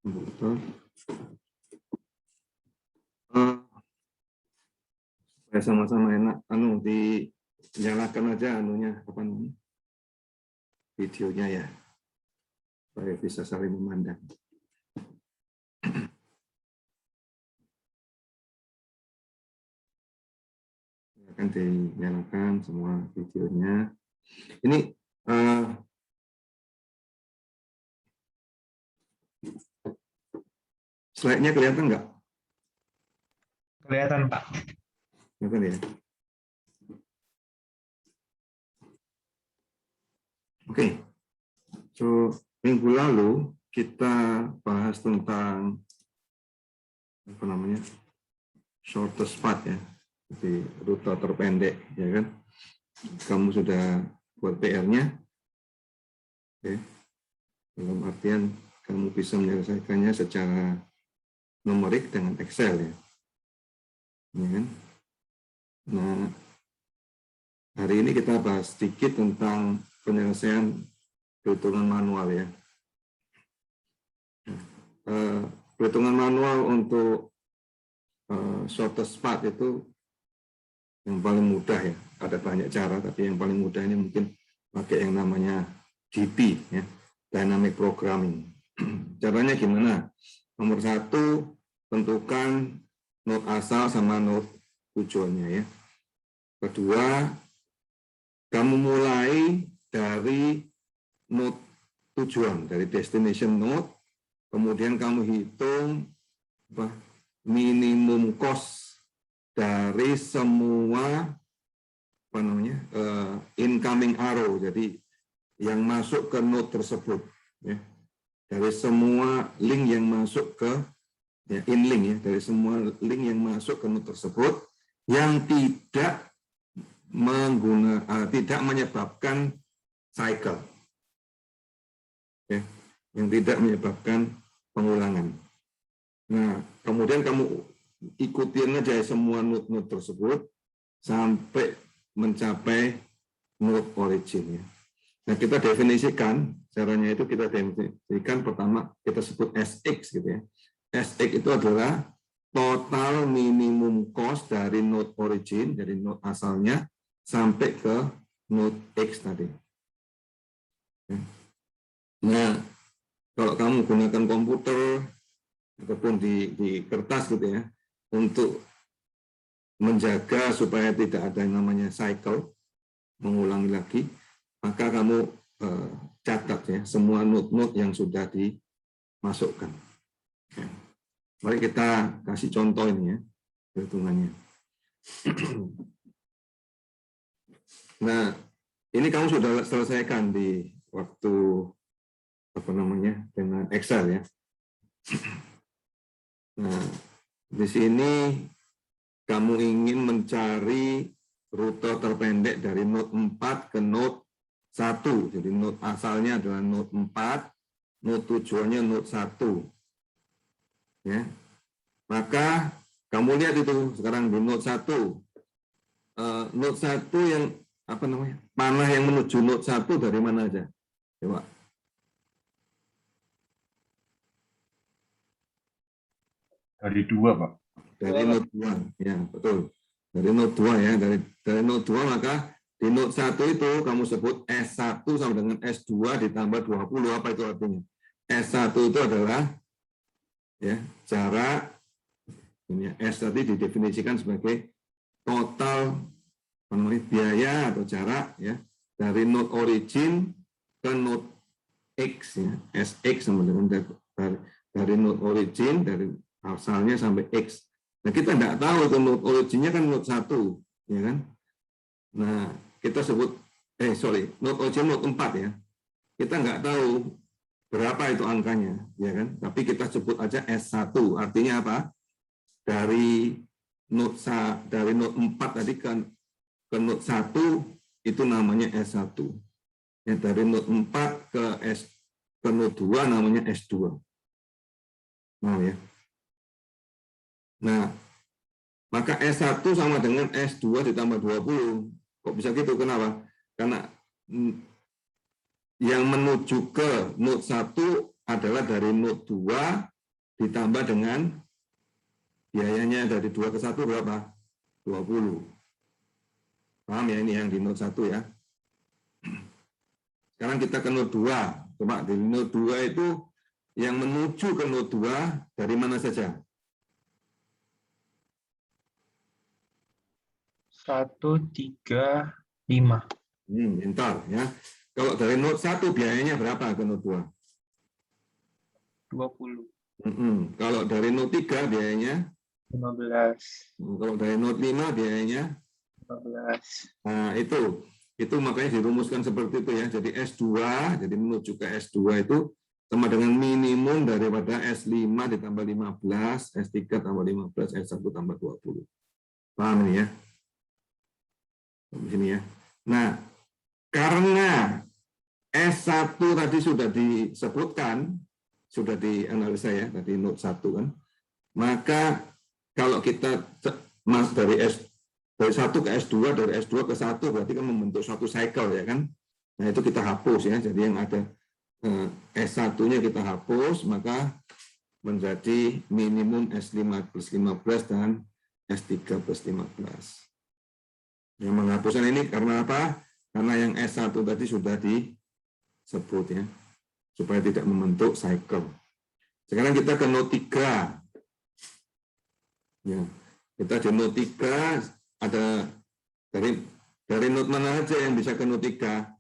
komputer. Supaya sama-sama enak, dinyalakan aja anunya, apa namanya, videonya ya, supaya bisa saling memandang. Akan dinyalakan semua videonya. Ini slide-nya kelihatan nggak? Kelihatan, Pak. Kelihatan ya. Oke. So, minggu lalu kita bahas tentang apa namanya, shortest path ya, jadi rute terpendek, ya kan? Kamu sudah buat PR-nya, oke? Dalam artian kamu bisa menyelesaikannya secara numerik dengan Excel ya, ya kan? Nah, hari ini kita bahas sedikit tentang penyelesaian perhitungan manual ya. Perhitungan manual untuk shortest path itu yang paling mudah ya. Ada banyak cara, tapi yang paling mudah ini mungkin pakai yang namanya DP ya, Dynamic Programming. Caranya gimana? Nomor satu, tentukan node asal sama node tujuannya ya. Kedua, kamu mulai dari node tujuan, dari destination node, kemudian kamu hitung minimum cost dari semua apa namanya, incoming arrow, jadi yang masuk ke node tersebut ya. Dari semua link yang masuk ke ya, inlink ya, dari semua link yang masuk ke node tersebut yang tidak tidak menyebabkan cycle ya, yang tidak menyebabkan pengulangan. Nah, kemudian kamu ikutin aja semua node-node tersebut sampai mencapai node origin ya. Nah, kita definisikan caranya itu, kita definisikan pertama kita sebut SX gitu ya. SX itu adalah total minimum cost dari node origin, dari node asalnya sampai ke node X tadi. Nah, kalau kamu gunakan komputer ataupun di kertas gitu ya, untuk menjaga supaya tidak ada yang namanya cycle, mengulangi lagi, maka kamu catat ya semua node-node yang sudah dimasukkan. Mari kita kasih contoh ini ya, perhitungannya. Nah, ini kamu sudah selesaikan di waktu apa namanya dengan Excel ya. Nah, di sini kamu ingin mencari rute terpendek dari node 4 ke node 1. Jadi node asalnya adalah node 4, node tujuannya node 1. Ya. Maka kamu lihat itu sekarang di node 1. Node 1 yang apa namanya? Panah yang menuju node 1 dari mana aja? Coba. Dari 2, Pak. Dari node 2, ya betul. Dari node 2 ya, dari node 2 maka di node 1 itu kamu sebut S1 sama dengan S2 ditambah 20, apa itu artinya? S1 itu adalah ya jarak ini ya, S tadi didefinisikan sebagai total biaya atau jarak ya dari node origin ke node X ya, SX sama dengan dari node origin dari asalnya sampai X. Nah, kita tidak tahu itu node originnya kan node 1, ya kan? Nah, kita sebut node origin node 4 ya. Kita nggak tahu berapa itu angkanya, ya kan? Tapi kita sebut aja S1. Artinya apa? Dari node 4 tadi ke node 1 itu namanya S1. Ya, dari node 4 ke node 2 namanya S2. Nah, ya. Nah, maka S1 sama dengan S2 ditambah 20. Kok bisa gitu? Kenapa? Karena yang menuju ke node 1 adalah dari node 2 ditambah dengan biayanya dari 2 ke 1 berapa? 20. Paham ya, ini yang di note 1 ya. Sekarang kita ke note 2. Coba di note 2 itu yang menuju ke note 2 dari mana saja? 1, 3, 5. Bentar ya. Kalau dari note 1 biayanya berapa ke note 2? 20. Kalau dari note 3 biayanya 15. kalau dari note 5 biayanya 15. nah itu makanya dirumuskan seperti itu ya. Jadi S2 jadi menuju ke S2 itu sama dengan minimum daripada S5 ditambah 15, S3 tambah 15, S1 tambah 20. Paham ini ya? Di sini ya. Nah, karena S1 tadi sudah disebutkan, sudah dianalisa ya, tadi note 1 kan. Maka kalau kita dari 1 ke S2, dari S2 ke 1 berarti kan membentuk suatu cycle ya kan. Nah, itu kita hapus ya. Jadi yang ada S1-nya kita hapus, maka menjadi minimum S5 plus 15 dan S3 plus 15. Yang menghapuskan ini karena apa? Karena yang S1 tadi sudah disebut ya, supaya tidak membentuk cycle. Sekarang kita ke note 3. Ya, kita di note 3 ada dari note mana aja yang bisa ke note 3?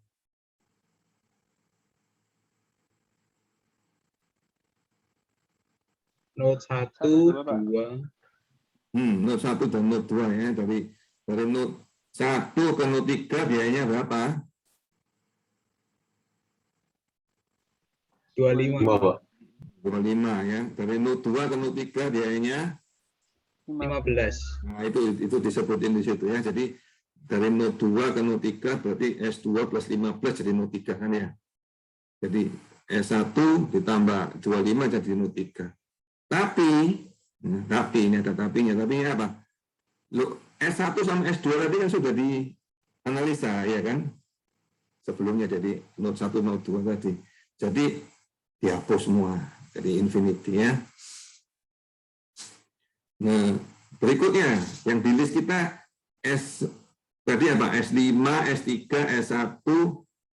Note 1, 2. Note 1 dan note 2 ya. Dari note 1 ke note 3 biayanya berapa? 25, Pak. 25 ya. Dari note 2 ke note 3 biayanya 15. nah itu disebutin di situ ya. Jadi dari note 2 ke note 3 berarti S2 plus 15 jadi note 3 kan ya. Jadi S1 ditambah 25 jadi note 3. Tapi ini ada tapinya. Tapinya apa? Loh, S1 sama S2 tadi kan sudah dianalisa ya kan? Sebelumnya jadi note 1 note 2 tadi. Jadi dihapus semua. Jadi infinity ya. Nah, berikutnya yang di list kita tadi apa? S5, S3, S1,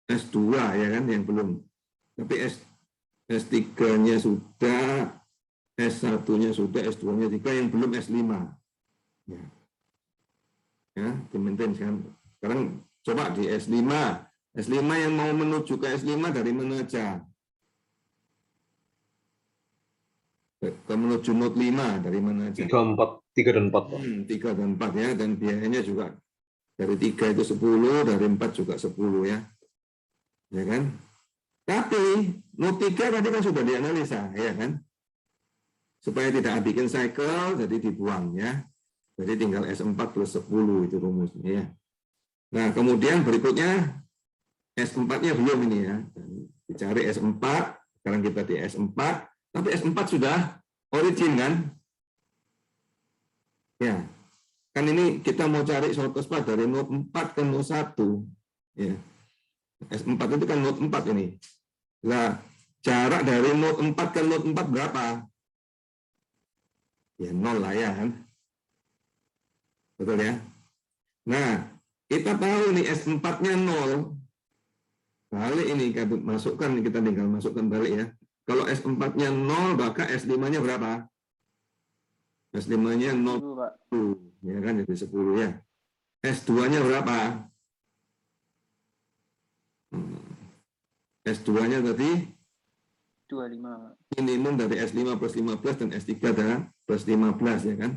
S2 ya kan yang belum. Tapi S3-nya sudah, S1-nya sudah, S2-nya juga, yang belum S5. Ya, di-maintain kan. Sekarang coba di S5. S5 yang mau menuju ke S5 dari mana aja? Ke menuju note 5 dari mana aja? 3 dan 4, Pak. 3 dan 4 ya, dan biayanya juga dari 3 itu 10, dari 4 juga 10 ya. Ya kan? Tapi note 3 tadi kan sudah dianalisa, ya kan? Supaya tidak bikin cycle, jadi dibuang ya. Jadi tinggal S4 plus 10 itu rumusnya ya. Nah, kemudian berikutnya S4-nya belum ini ya. Dicari S4, sekarang kita di S4, tapi S4 sudah origin kan? Ya. Kan ini kita mau cari shortest path dari note 4 ke note 1. Ya. S4 itu kan note 4 ini. Nah, jarak dari note 4 ke note 4 berapa? Ya 0 lah ya kan. Betul ya? Nah, kita tahu nih S4-nya 0. Balik ini kita masukkan, kita tinggal masukkan balik ya. Kalau S4-nya 0, maka S5-nya berapa? S5-nya 0, ya kan, jadi 10 ya. S2-nya berapa? S2-nya tadi 25. minimum dari S5 plus 15 dan S3 plus 15 ya kan.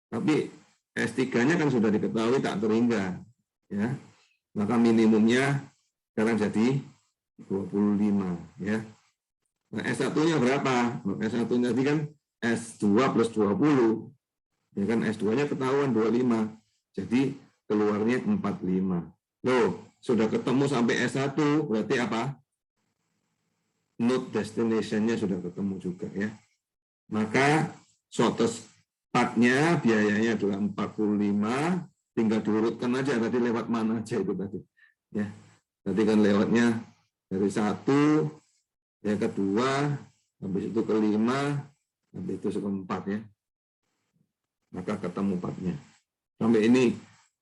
Tapi S3-nya kan sudah diketahui tak terhingga ya. Maka minimumnya sekarang jadi 25 ya. Nah, S1-nya berapa? S1-nya tadi kan S2 plus 20. Ya kan, S2-nya ketahuan 25. Jadi keluarnya 45. Loh, sudah ketemu sampai S1, berarti apa? Node destination-nya sudah ketemu juga ya. Maka shortest path-nya biayanya adalah 45, tinggal diurutkan aja tadi lewat mana aja itu tadi. Ya. Tadi kan lewatnya dari 1, yang kedua, habis itu ke 5, Nanti itu seperempat ya. Maka ketemu 4-nya. Sampai ini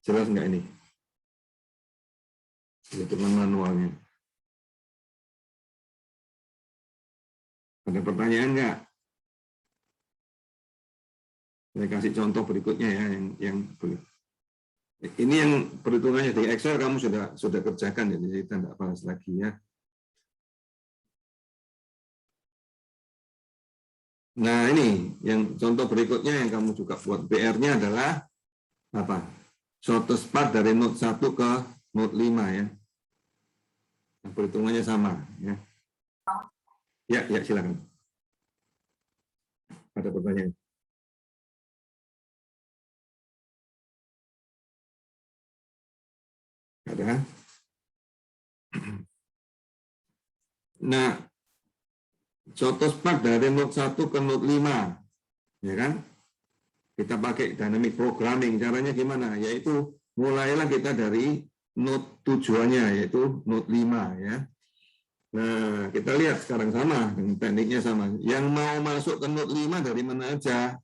jelas nggak ini? Hitungan manualnya. Ada pertanyaan nggak? Saya kasih contoh berikutnya ya, ini yang perhitungannya di Excel kamu sudah kerjakan, jadi kita nggak bahas lagi ya. Nah ini yang contoh berikutnya yang kamu juga buat PR-nya adalah apa? Shortest path dari node 1 ke node 5 ya. Nah, perhitungannya sama ya. Ya silakan. Ada pertanyaan? Ada? Nah, shortest path dari node 1 ke node 5, ya kan? Kita pakai dynamic programming. Caranya gimana? Yaitu mulailah kita dari node tujuannya, yaitu node 5 ya. Nah, kita lihat sekarang sama, dengan tekniknya sama. Yang mau masuk ke node 5 dari mana aja?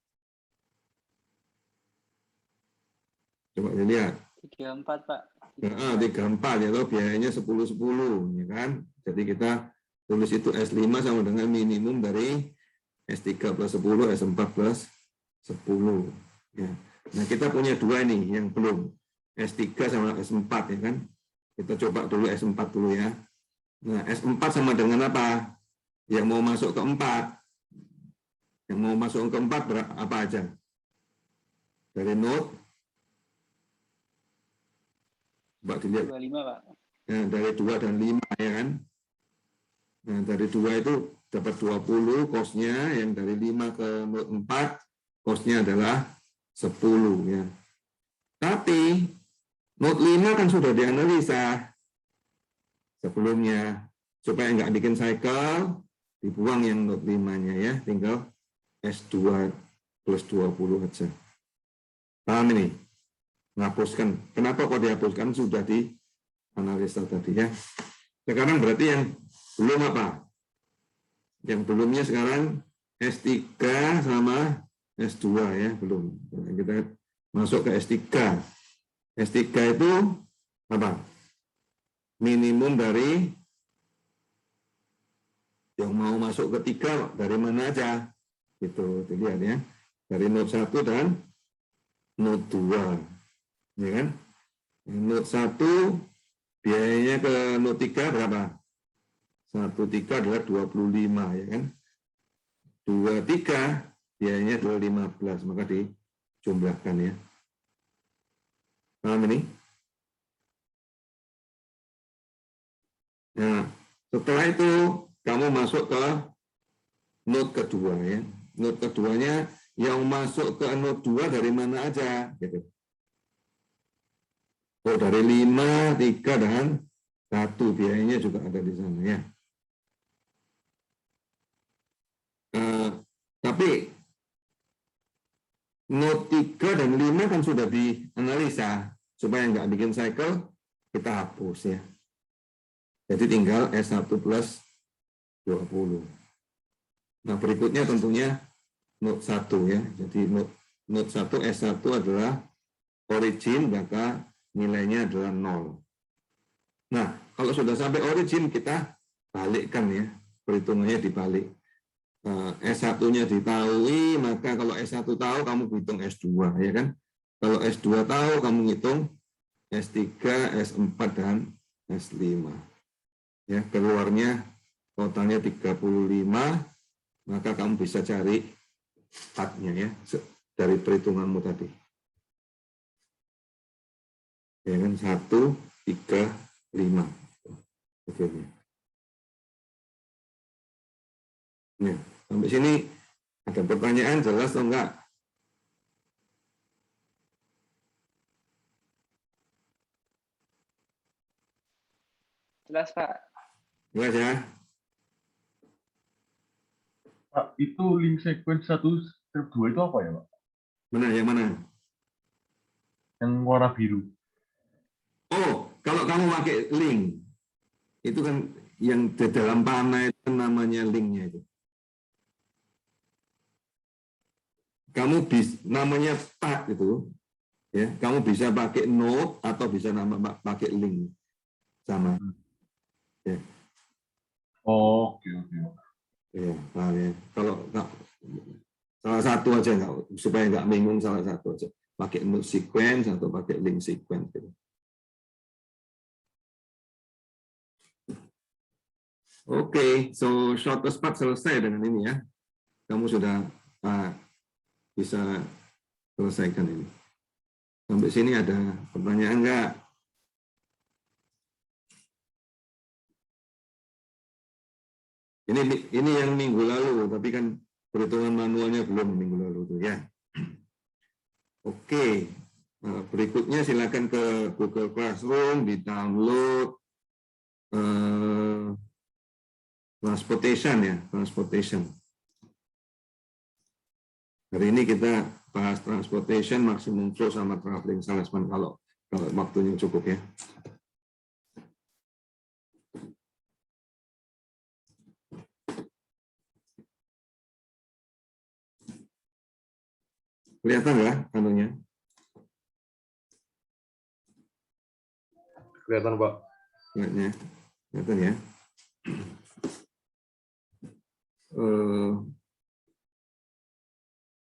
Coba dilihat. 34, Pak. 34, ya, biayanya 10-10, ya kan? Jadi kita tulis itu S5 sama dengan minimum dari S3 plus 10, S4 plus 10. Ya. Nah, kita punya dua ini yang belum. S3 sama S4, ya kan? Kita coba dulu S4 dulu ya. Nah, S4 sama dengan apa? Yang mau masuk ke 4. Yang mau masuk ke 4 apa aja? Dari node, coba dilihat. 25, Pak. Ya, dari 2 dan 5, ya kan? Nah, dari 2 itu dapat 20 cost-nya, yang dari 5 ke node 4, cost-nya adalah 10. Ya. Tapi, node 5 kan sudah dianalisa sebelumnya. Supaya nggak bikin cycle, dibuang yang node 5-nya ya, tinggal S2 plus 20 aja. Paham ini? Menghapuskan. Kenapa kok dihapuskan? Sudah dianalisa tadi ya. Sekarang berarti yang belum apa? Yang belumnya sekarang S3 sama S2 ya, belum. Kita masuk ke S3. S3 itu apa? Minimum dari yang mau masuk ke 3 dari mana aja? Gitu, dilihat ya. Dari node 1 dan node 2. Ya kan? Node 1 biayanya ke node 3 berapa? 1,3 adalah 25, ya kan? 2,3 biayanya adalah 15, maka dijumlahkan ya. Paham ini? Nah, setelah itu kamu masuk ke node kedua ya. Node keduanya yang masuk ke node 2 dari mana aja gitu. Oh, dari 5, 3 dan 1 biayanya juga ada di sana ya. Tapi node 3 dan 5 kan sudah dianalisa supaya nggak bikin cycle, kita hapus ya. Jadi tinggal S1 plus 20. Nah, berikutnya tentunya node 1 ya. Jadi node 1 S1 adalah origin, maka nilainya adalah 0. Nah, kalau sudah sampai origin kita balikkan ya. Perhitungannya dibalik. S1-nya ditahui, maka kalau S1 tahu kamu hitung S2 ya kan. Kalau S2 tahu kamu hitung S3, S4 dan S5. Ya, keluarnya totalnya 35, maka kamu bisa cari part-nya ya dari perhitunganmu tadi. Ya kan 1, 3, 5. Oke. Nah, sampai sini ada pertanyaan jelas atau enggak? Jelas, Pak. Jelas ya? Pak, itu link sequence 1 strip 2 itu apa ya, Pak? Mana, yang mana? Yang warna biru. Oh, kalau kamu pakai link, itu kan yang di dalam panah itu namanya linknya itu. kamu namanya part itu, ya, kamu bisa pakai node atau bisa pakai link sama. Ya. Oh, oke. Ya, paham ya. Kalau salah satu aja nggak, supaya nggak bingung salah satu aja. Pakai node sequence atau pakai link sequence. Gitu. Oke, so shortest path selesai dengan ini ya. Kamu sudah bisa selesaikan ini. Sampai sini ada pertanyaan enggak? Ini yang minggu lalu, tapi kan perhitungan manualnya belum minggu lalu tuh ya. Oke, berikutnya silakan ke Google Classroom, di-download transportation ya, transportation. Hari ini kita bahas transportation, maximum flow sama traveling salesman kalau waktunya cukup ya. Kelihatan nggak anunya? Kelihatan, Pak. Kelihatan ya.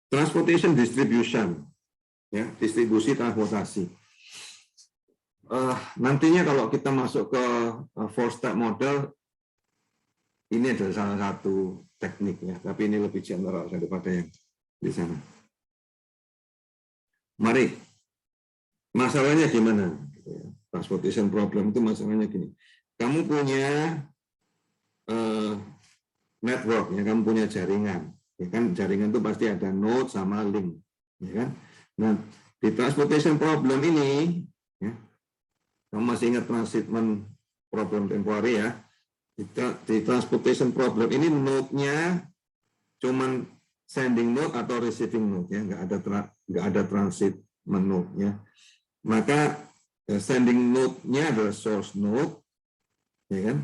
Transportation distribution, ya, distribusi transportasi. Nantinya kalau kita masuk ke 4-step model, ini adalah salah satu tekniknya, tapi ini lebih general daripada yang di sana. Mari, masalahnya gimana? Transportation problem itu masalahnya gini. Kamu punya network, ya, kamu punya jaringan. Ya kan, jaringan itu pasti ada node sama link. Ya kan? Nah, di transportation problem ini, ya, kamu masih ingat transshipment problem temporary ya? Di transportation problem ini node-nya cuman sending node atau receiving node, ya, nggak ada transshipment node-nya. Maka sending node-nya adalah source node, ya kan?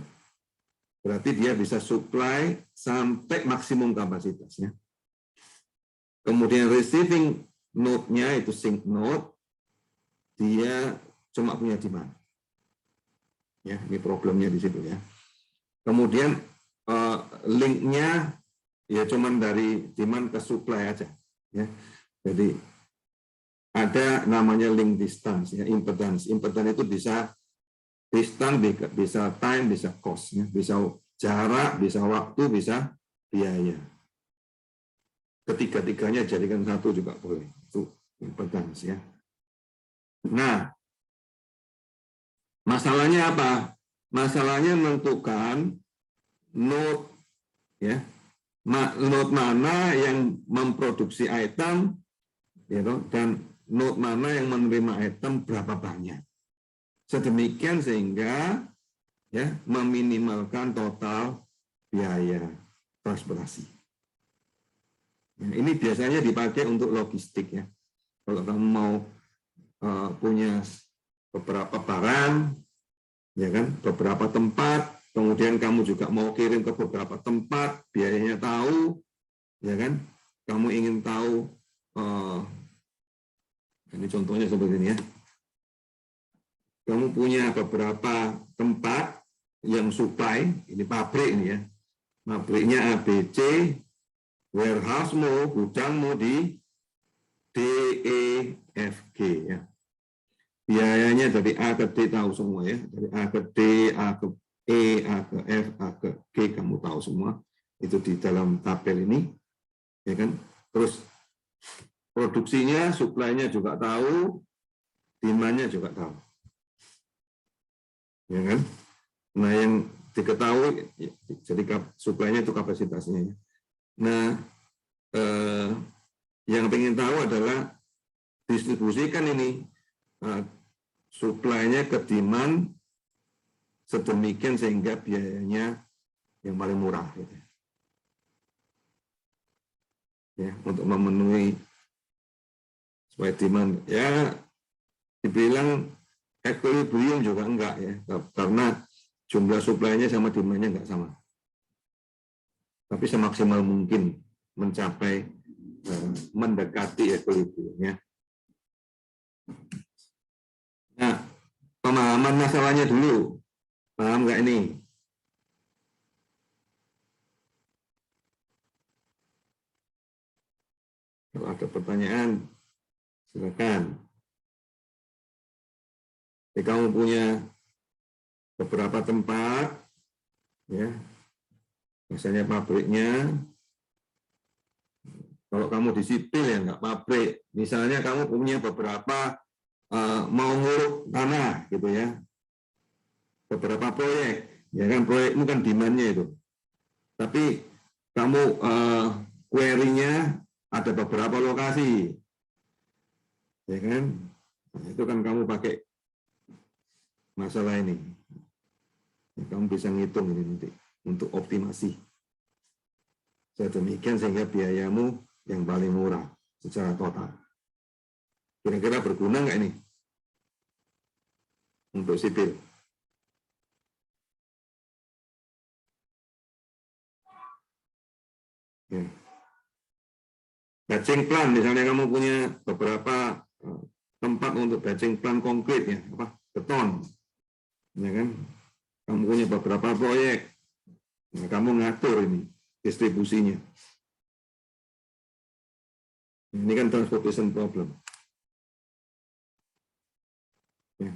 Berarti dia bisa supply sampai maksimum kapasitasnya. Kemudian receiving node-nya itu sink node, dia cuma punya demand. Ya, ini problemnya di situ ya. Kemudian link-nya ya cuman dari demand ke supply aja. Ya. Jadi ada namanya link distance, ya, impedance. Impedance itu bisa distance, bisa time, bisa cost, ya. Bisa jarak, bisa waktu, bisa biaya. Ketiga-tiganya jadikan satu juga boleh. Itu impedance ya. Nah, masalahnya apa? Masalahnya menentukan node ya. Node mana yang memproduksi item, ya, dan node mana yang menerima item berapa banyak. Sedemikian sehingga ya meminimalkan total biaya transportasi. Nah, ini biasanya dipakai untuk logistik ya. Kalau kamu mau punya beberapa barang, ya kan, beberapa tempat, kemudian kamu juga mau kirim ke beberapa tempat, biayanya tahu, ya kan? Kamu ingin tahu, ini contohnya seperti ini ya. Kamu punya beberapa tempat yang supply, ini pabrik ini ya, pabriknya ABC, warehouse-mu, gudangmu di DEFG ya. Biayanya dari A ke D tahu semua ya, dari A ke D, A ke E, A ke F, A ke G kamu tahu semua. Itu di dalam tabel ini, ya kan? Terus produksinya, supply-nya juga tahu, demand-nya juga tahu. Ya kan? Nah, yang diketahui jadi supply-nya itu kapasitasnya. Nah, yang ingin tahu adalah distribusikan ini supply-nya ke demand sedemikian sehingga biayanya yang paling murah gitu. Ya, untuk memenuhi supaya demand ya dibilang equilibrium juga enggak ya, karena jumlah supply-nya sama demand-nya enggak sama. Tapi semaksimal mungkin mencapai mendekati equilibrium ya. Nah, pemahaman masalahnya dulu. Paham nggak ini? Kalau ada pertanyaan, silakan. Jadi kamu punya beberapa tempat, ya, misalnya pabriknya. Kalau kamu di sipil ya nggak pabrik. Misalnya kamu punya beberapa mau nguruk tanah, gitu ya, beberapa proyek, ya kan, proyek itu kan demand-nya itu. Tapi kamu query-nya ada beberapa lokasi, ya kan? Nah, itu kan kamu pakai masalah ini. Ya, kamu bisa ngitung ini nanti untuk optimasi. Sedemikian sehingga biayamu yang paling murah secara total. Kira-kira berguna nggak ini untuk sipil? Ya. Batching plan, misalnya kamu punya beberapa tempat untuk batching plan konkret ya, apa, beton, ya kan? Kamu punya beberapa proyek, nah, kamu ngatur ini distribusinya. Ini kan transportation problem. Ya.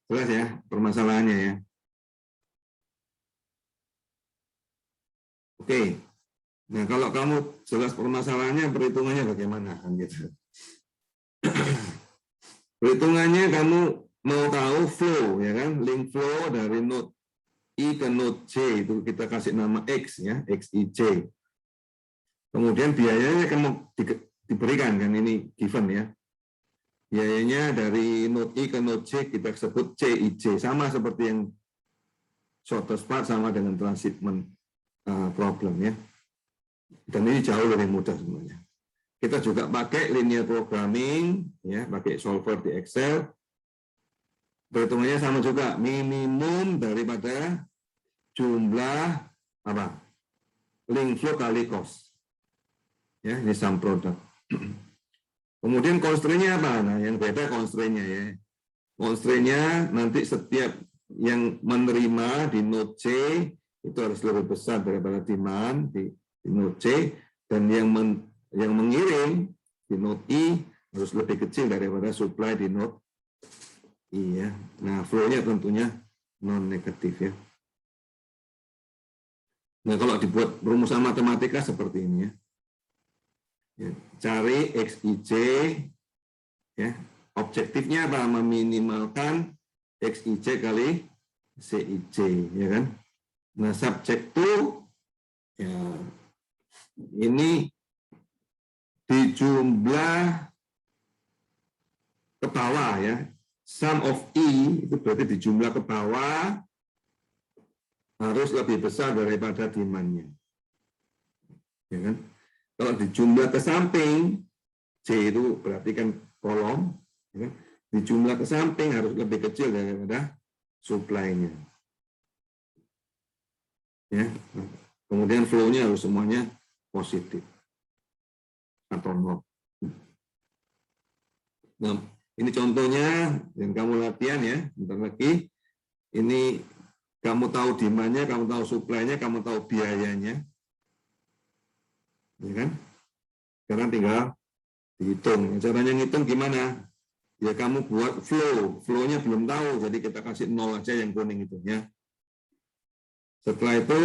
Jelas ya permasalahannya ya. Oke. Nah, kalau kamu jelas permasalahannya, perhitungannya bagaimana? Kan gitu. Perhitungannya kamu mau tahu flow, ya kan? Link flow dari node I ke node J, itu kita kasih nama X, ya, XIJ. Kemudian biayanya kamu diberikan, kan ini given ya. Biayanya dari node I ke node J kita sebut CIJ, sama seperti yang shortest path sama dengan transshipment problem ya. Dan ini jauh lebih mudah sebenarnya. Kita juga pakai linear programming, ya, pakai solver di Excel. Perhitungannya sama juga, minimum daripada jumlah apa? Link flow kali cost. Ya, ini sum product. Kemudian constraint-nya apa? Nah, yang beda constraint-nya ya. Constraint-nya nanti setiap yang menerima di node C itu harus lebih besar daripada demand di node C, dan yang mengirim di node I harus lebih kecil daripada supply di node I ya. Nah, flow-nya tentunya non negatif ya. Nah, kalau dibuat rumusan matematika seperti ini ya. Ya, cari XIJ ya. Objektifnya apa? Meminimalkan XIJ kali CIJ ya kan. Nah, subjek itu ya ini dijumlah ke bawah ya. Sum of I itu berarti dijumlah ke bawah harus lebih besar daripada demand-nya. Ya kan? Kalau dijumlah ke samping, C itu berarti kan kolom, ya kan? Dijumlah ke samping harus lebih kecil daripada supply-nya. Ya. Kemudian flow-nya harus semuanya positif atau nol. Nah, ini contohnya yang kamu latihan ya, bentar lagi. Ini kamu tahu demand-nya, kamu tahu supply-nya, kamu tahu biayanya. Ya kan? Sekarang tinggal dihitung. Caranya ngitung gimana? Ya kamu buat flow. Flow-nya belum tahu, jadi kita kasih nol aja yang kuning itu ya. Setelah itu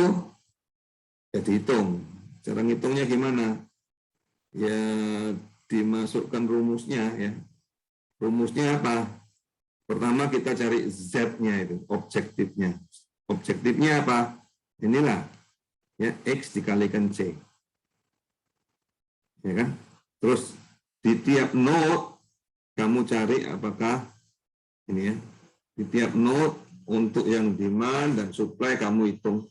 ya dihitung. Cara ngitungnya gimana? Ya dimasukkan rumusnya ya. Rumusnya apa? Pertama kita cari Z-nya itu, objektifnya. Objektifnya apa? Inilah ya, X dikalikan C. Ya kan? Terus di tiap node kamu cari apakah ini ya. Di tiap node untuk yang demand dan supply kamu hitung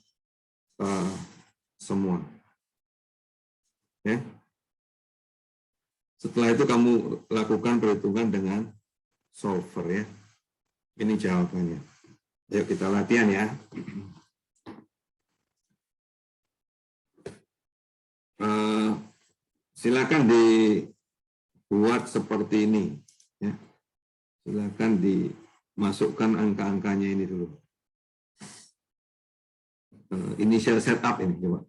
semua. Ya. Setelah itu kamu lakukan perhitungan dengan solver ya. Ini jawabannya. Ayo kita latihan ya. Silakan dibuat seperti ini. Ya. Silakan dimasukkan angka-angkanya ini dulu. Initial setup ini coba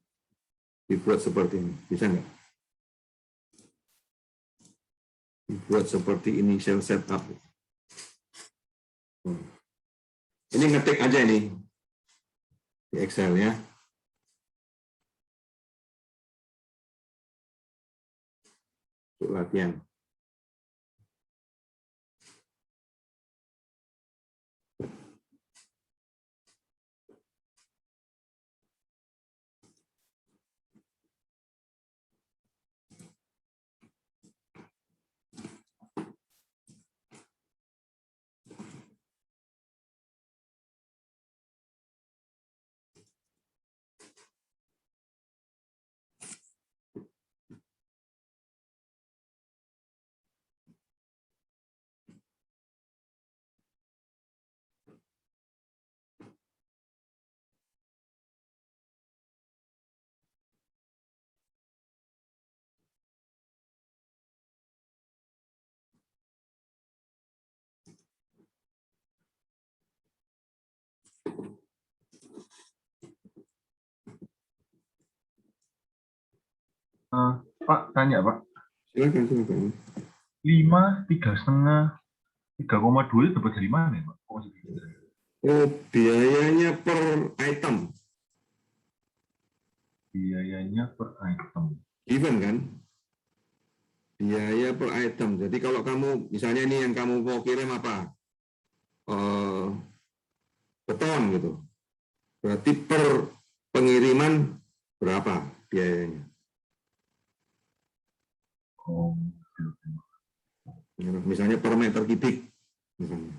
dibuat seperti ini, bisa nggak? Dibuat seperti initial setup. Ini ngetik aja ini di Excel ya. Untuk latihan. Pak, tanya Pak. Silakan, silakan. 5, 3,5, 3,2 itu dapat dari mana ya Pak? Kok masih bisa? Oh, biayanya per item. Biayanya per item. Given kan? Biaya per item. Jadi kalau kamu, misalnya ini yang kamu mau kirim apa? Beton gitu. Berarti per pengiriman berapa biayanya? Oh, Misalnya per meter kubik. Misalnya.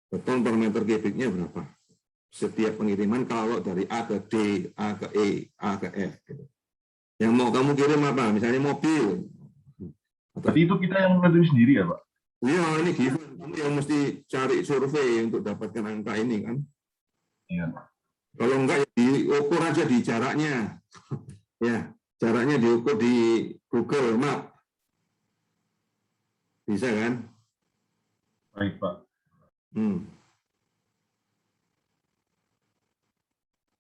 Beton per meter kubiknya berapa? Setiap pengiriman kalau dari A ke D, A ke E, A ke F. Gitu. Yang mau kamu kirim apa? Misalnya mobil. berarti itu kita yang nentuin sendiri ya Pak? Iya, ini given. Kamu yang mesti cari survei untuk dapatkan angka ini kan. Iya. Kalau enggak, ya diukur aja di jaraknya. Ya, jaraknya diukur di Google Map. Bisa kan? Baik Pak.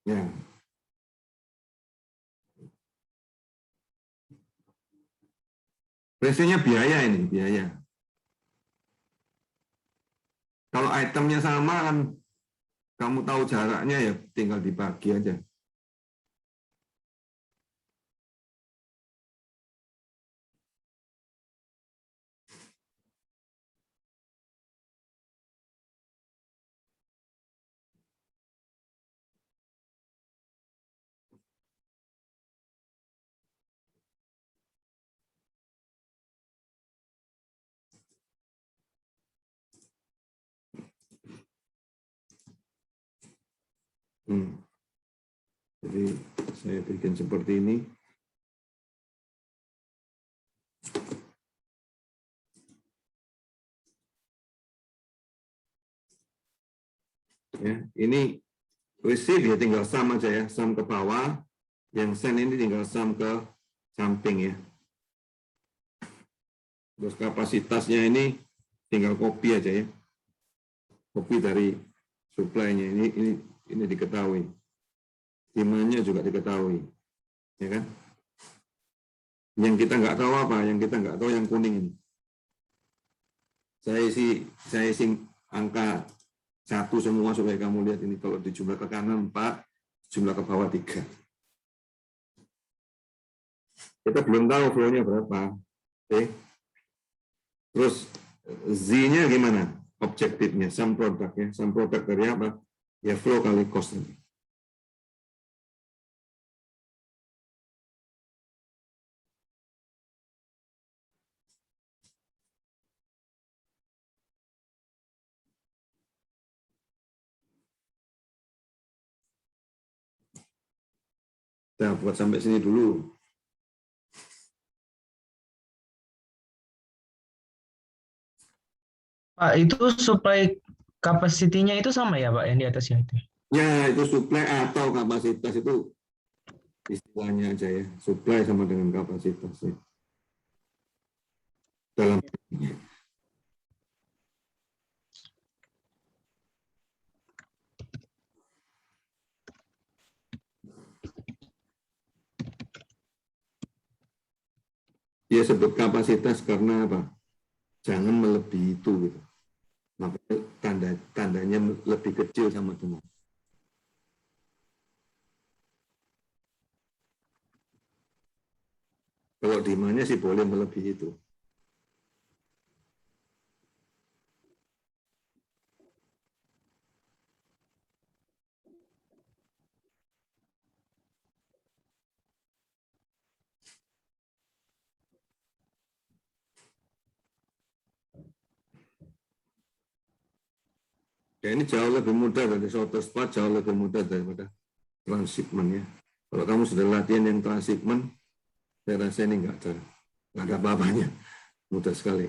Ya. Biasanya biaya ini, biaya. Kalau itemnya sama kan, kamu tahu jaraknya ya tinggal dibagi aja. Jadi saya bikin seperti ini. Ya, ini receive ya tinggal sum aja ya, sum ke bawah. Yang send ini tinggal sum ke samping ya. Terus kapasitasnya ini tinggal copy aja ya. Copy dari supply-nya ini diketahui. Demand-nya juga diketahui. Ya kan? Yang kita nggak tahu apa? Yang kita nggak tahu yang kuning ini. Saya isi angka 1 semua supaya kamu lihat ini. Kalau di jumlah ke kanan 4, jumlah ke bawah 3. Kita belum tahu flow-nya berapa. Oke. Terus Z-nya gimana? Objektifnya, sum product ya. Sum product dari apa? Ya flow kali cost. Kita buat sampai sini dulu. Pak, itu supply capacity-nya itu sama ya Pak yang di atasnya itu? Ya, itu supply atau kapasitas itu istilahnya aja ya, supply sama dengan kapasitas ya. Dalam dia sebut kapasitas karena apa? Jangan melebihi itu gitu. Makanya tandanya lebih kecil sama dengan. Kalau demandnya sih boleh melebihi itu. Ya, ini jauh lebih mudah dari shorter spot, jauh lebih mudah daripada transshipment ya. Kalau kamu sudah latihan yang transshipment, saya rasa ini nggak ada apa-apanya, mudah sekali.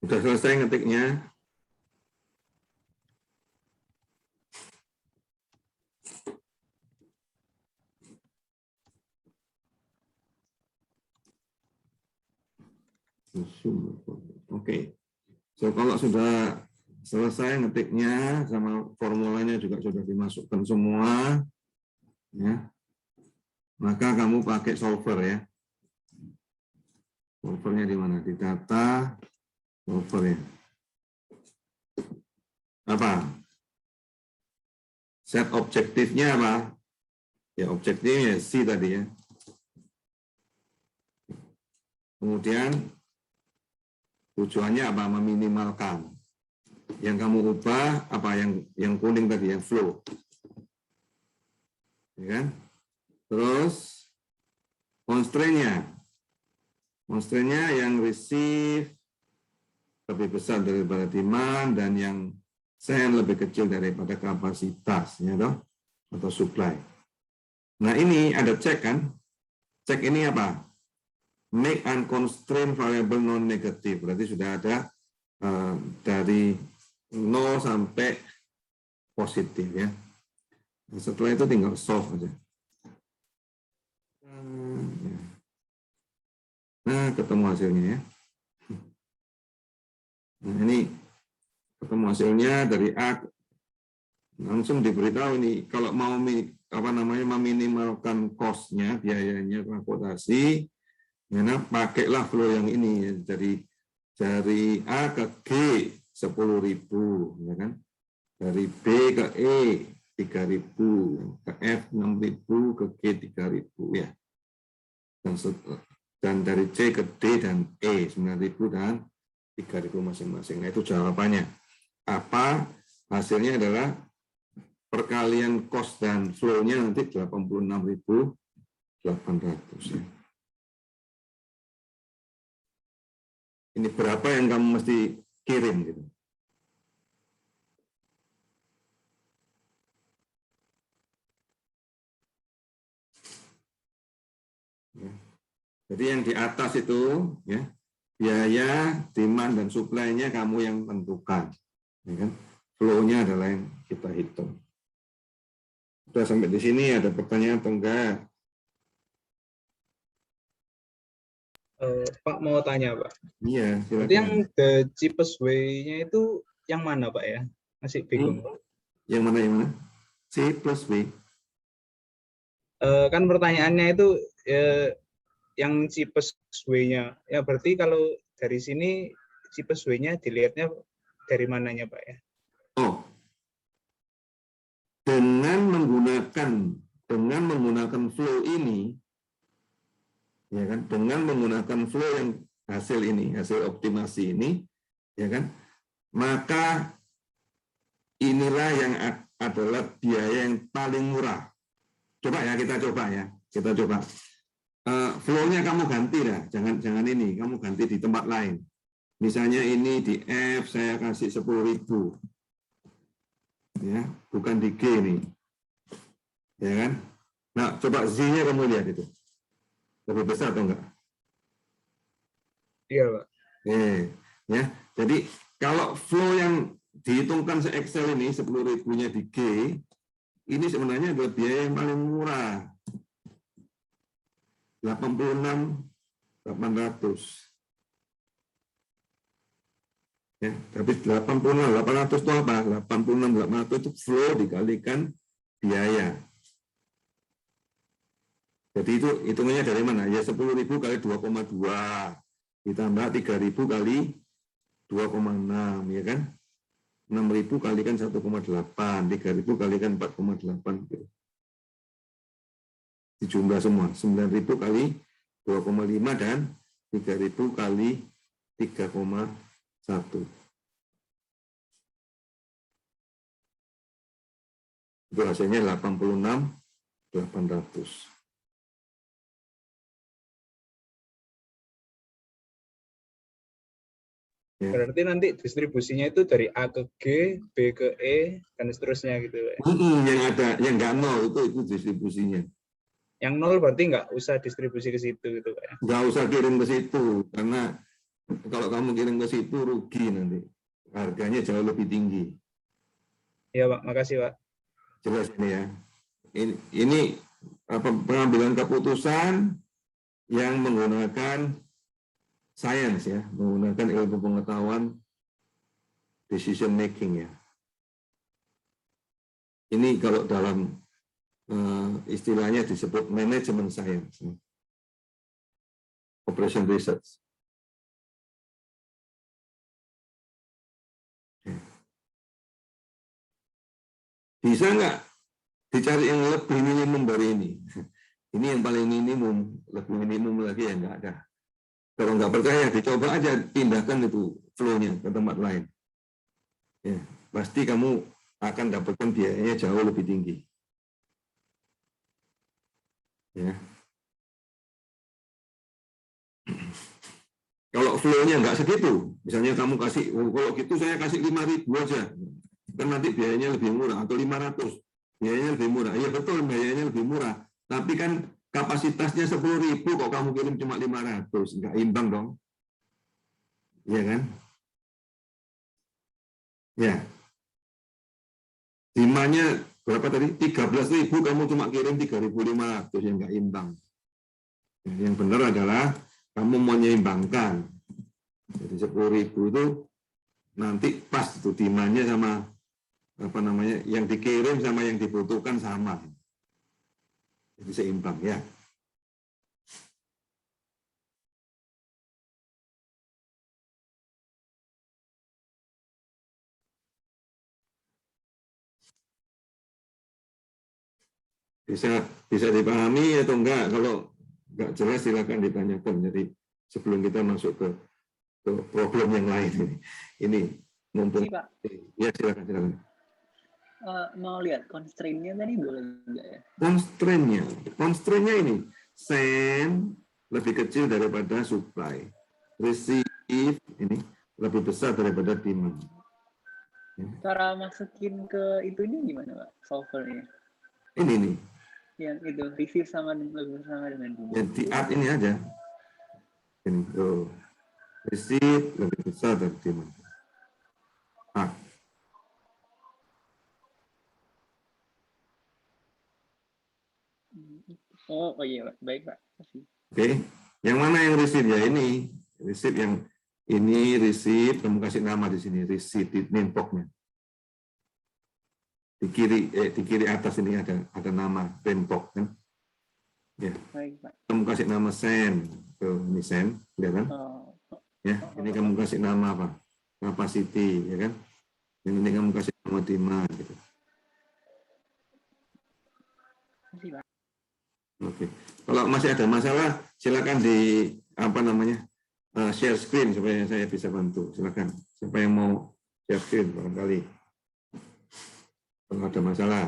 Sudah selesai ngetiknya? Oke. So, kalau sudah selesai ngetiknya sama formulanya juga sudah dimasukkan semua, ya, maka kamu pakai solver ya. Solvernya di mana? Di data, solver ya. Apa? Set objektifnya apa? Ya, objektifnya C tadi ya. Kemudian tujuannya apa? Meminimalkan. Yang kamu ubah apa? Yang kuning tadi, yang flow. Ya kan? Terus constraint-nya. Constraint-nya yang receive lebih besar daripada demand dan yang send lebih kecil daripada kapasitas, ya toh? Atau supply. Nah, ini ada cek kan? Cek ini apa? Make unconstrained variable non-negative. Berarti sudah ada dari 0 sampai positif ya. Nah, setelah itu tinggal solve aja. Nah, ketemu hasilnya ya. Nah, ini ketemu hasilnya dari A. Langsung diberitahu ini kalau mau meminimalkan cost-nya, biayanya, transportasi, ya, pakailah flow yang ini dari A ke G 10.000, ya kan? Dari B ke E 3.000, ke F 6.000, ke G 3.000 ya. Dan dari C ke D dan E 9.000 dan 3.000 masing-masing. Nah, itu jawabannya. Apa? Hasilnya adalah perkalian cost dan flow-nya nanti 86.800 ya. Ini berapa yang kamu mesti kirim gitu. Ya. Jadi yang di atas itu ya, biaya, demand dan supply-nya kamu yang tentukan. Ya kan? Flow-nya adalah yang kita hitung. Sudah sampai di sini, ada pertanyaan atau enggak? Pak mau tanya Pak. Iya, silakan. Yang the cheapest way-nya itu yang mana Pak ya? Masih bingung. Yang mana? C plus B. Kan pertanyaannya itu yang cheapest way-nya. Ya berarti kalau dari sini cheapest way-nya dilihatnya dari mananya Pak ya? Oh, dengan menggunakan flow ini, ya kan? Dengan menggunakan flow yang hasil optimasi ini, ya kan? Maka inilah yang adalah biaya yang paling murah Coba ya, kita coba ya. Kita coba. Flow-nya kamu ganti dah. Jangan ini, kamu ganti di tempat lain. Misalnya ini di F saya kasih 10.000. Ya, bukan di G nih. Ya kan? Nah, coba Z-nya kamu lihat itu. Lebih besar atau enggak? Iya, Pak. Ya. Jadi kalau flow yang dihitungkan se-Excel ini 10.000-nya di G, ini sebenarnya adalah biaya yang paling murah. 86.800. Ya, tapi 86.800 itu apa? 86.800 itu flow dikalikan biaya. Jadi itu hitungannya dari mana? Ya 10.000 kali 2,2 ditambah 3.000 kali 2,6, ya kan? 6.000 kalikan 1,8, 3.000 kalikan 4,8 gitu. Dijumlah semua, 9.000 kali 2,5 dan 3.000 kali 3,1. Itu hasilnya 86.800. Ya. Berarti nanti distribusinya itu dari A ke G, B ke E, dan seterusnya gitu, Pak. Yang ada, yang nggak nol itu distribusinya. Yang nol berarti nggak usah distribusi ke situ gitu, Pak. Nggak usah kirim ke situ, karena kalau kamu kirim ke situ rugi nanti. Harganya jauh lebih tinggi. Iya, Pak. Makasih, Pak. Jelas ini ya. Ini pengambilan keputusan yang menggunakan sains ya, menggunakan ilmu pengetahuan decision making ya. Ini kalau dalam istilahnya disebut manajemen science, operation research. Bisa nggak dicari yang lebih minimum dari ini? Ini yang paling minimum, lebih minimum lagi ya nggak ada. Kalau nggak percaya, dicoba aja pindahkan itu flow-nya ke tempat lain. Ya, pasti kamu akan dapatkan biayanya jauh lebih tinggi. Ya. Kalau flow-nya nggak segitu, misalnya kamu kasih, kalau gitu saya kasih 5.000 aja, kan nanti biayanya lebih murah, atau 500, biayanya lebih murah. Iya betul, biayanya lebih murah. Tapi kan kapasitasnya 10.000, kok kamu kirim cuma 500, nggak imbang dong. Iya kan? Ya. Demandnya berapa tadi? 13.000, kamu cuma kirim 3.500, yang nggak imbang. Yang benar adalah kamu menyeimbangkan. Jadi 10.000 itu nanti pas itu demandnya sama apa namanya, yang dikirim sama yang dibutuhkan sama. Jadi seimbang ya. Bisa dipahami atau enggak? Kalau enggak jelas silakan ditanyakan. Jadi sebelum kita masuk ke problem yang lain ini mumpung. Ini, Pak. Ya silakan. Mau lihat constraint-nya tadi boleh enggak ya? Constraint-nya ini send lebih kecil daripada supply, receive ini lebih besar daripada demand. Cara masukin ke itunya gimana, Pak? Solvernya? Ini nih. Yang itu receive sama lebih sama dengan demand. Ya, di add ini aja. Ini tuh. Receive lebih besar dari demand. Add. Oh iya, Pak. Baik, Pak. Oke. Yang mana yang receive ya ini? Receive yang ini receive, kamu kasih nama di sini, receive di name box-nya. Di kiri atas ini ada nama name box kan? Ya. Baik, Pak. Kamu kasih nama send. Tuh, ini send, lihat kan? Ya, ini kamu kasih nama apa? Capacity, ya kan? Ini kamu kasih nama demand gitu. Makasih, Pak. Oke. Kalau masih ada masalah, silakan di apa namanya share screen supaya saya bisa bantu. Silakan. Siapa yang mau share screen barangkali kalau ada masalah.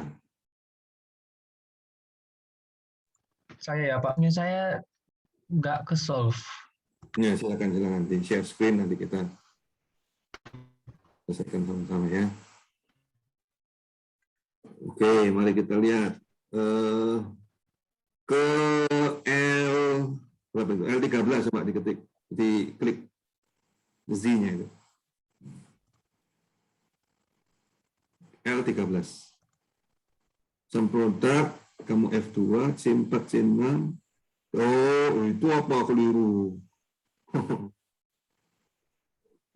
saya ya Pak. Punya saya nggak ke solve. Ya, silakan nanti share screen, nanti kita selesaikan sama-sama ya. Oke, mari kita lihat ke L berapa itu? L13 coba diketik, diklik Z-nya itu. L13. Sum produk, kamu F2, C4, C6. Oh, itu apa keliru?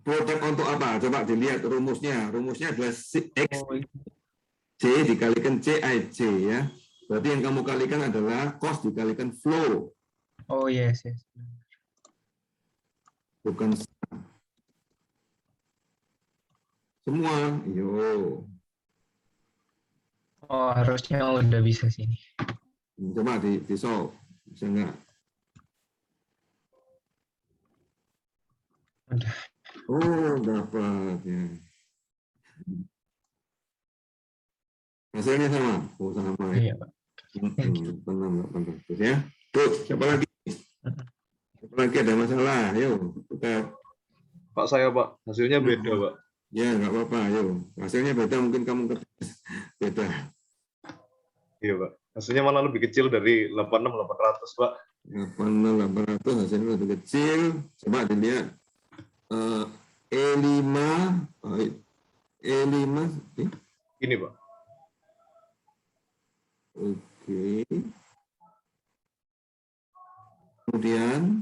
Produk untuk apa? Coba dilihat rumusnya. Rumusnya adalah X C dikalikan CIC ya. Berarti yang kamu kalikan adalah cost dikalikan flow. Oh yes, yes. Bukan semua. Yo. Oh harusnya udah bisa sini. Coba di solve. Bisa nggak? Udah. Oh, dapat ya. Hasilnya sama. Oh, sama ya. Iya Pak. Tenang, ya. Tuh, siapa lagi? Siapa lagi ada masalah? Ayo, kita. Pak saya Pak, hasilnya beda Pak. Ya, nggak apa-apa. Ayo, hasilnya beda. Mungkin kamu beda. Iya Pak, hasilnya malah lebih kecil dari 86.800 Pak. 86.800 hasilnya lebih kecil. Coba dilihat. E5, E5, Ini Pak. Oke. Kemudian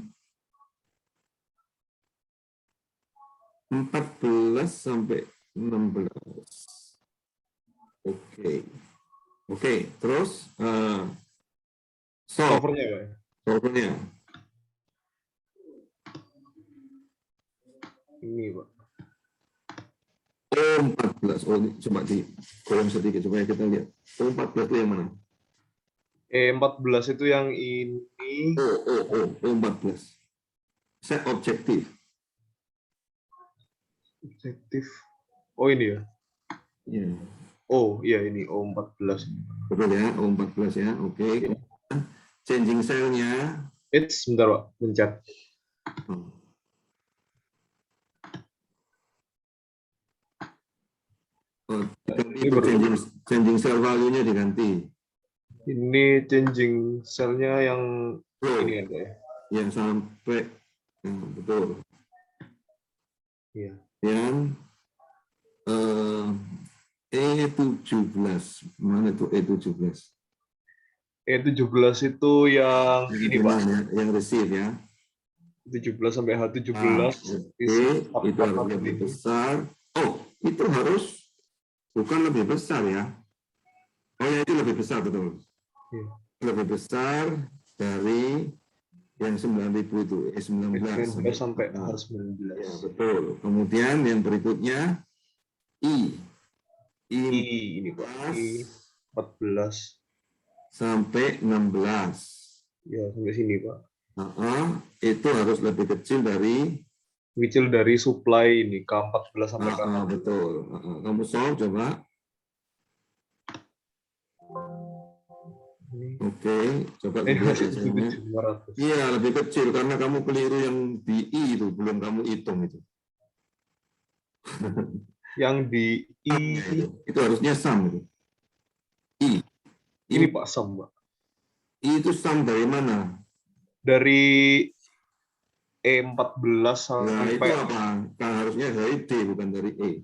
14 sampai 16. Oke, terus Covernya Pak. solvernya. Ini Pak. O14. Oh, ini coba di kolom sedikit supaya kita lihat. O14 itu yang mana? E14 itu yang ini. O14. Set objektif. Objektif. Oh ini ya. Ya. Oh iya ini O14. Betul ya, O14 ya. Oke. Changing cell-nya. Sebentar Pak, pencet. Itu changing cell value-nya diganti. Ini changing cell-nya yang ini ada ya. Yang sampai betul. Iya. Yang E17. Mana itu E17? E17 itu yang ini Pak. Yang receive ya. 17 sampai H17. Itu harus lebih besar. Oh, itu harus bukan lebih besar ya. Oh ya, itu lebih besar, betul. Iya. Lebih besar dari yang 9.000 itu, E19 sampai H19. Ya, betul. Kemudian yang berikutnya I ini Pak. I 14 sampai 16. Ya, sampai sini Pak. Itu harus lebih kecil dari supply ini K14 sampai K16. Betul. Kamu solve coba. Oke, coba lihat hasilnya. Iya, lebih kecil karena kamu keliru yang di I itu, belum kamu hitung itu. Yang di I itu harusnya sum itu. I. Ini Pak sum, Pak. I itu sum dari mana? Dari E14 sampai. Nah, itu apa? Kan harusnya dari D bukan dari E.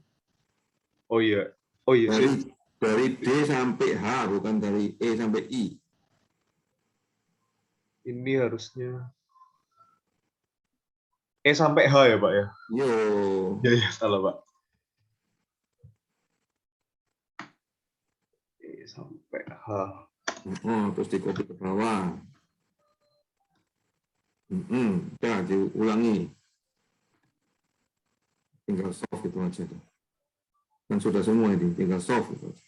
Oh iya. Oh iya. Dari D sampai H bukan dari E sampai I. Ini harusnya E sampai H ya Pak ya? Yo. Ya salah Pak. E sampai H. Terus di copy ke bawah. Ya, diulangi. Tinggal solve itu aja. Kan sudah semua ini, tinggal solve itu aja.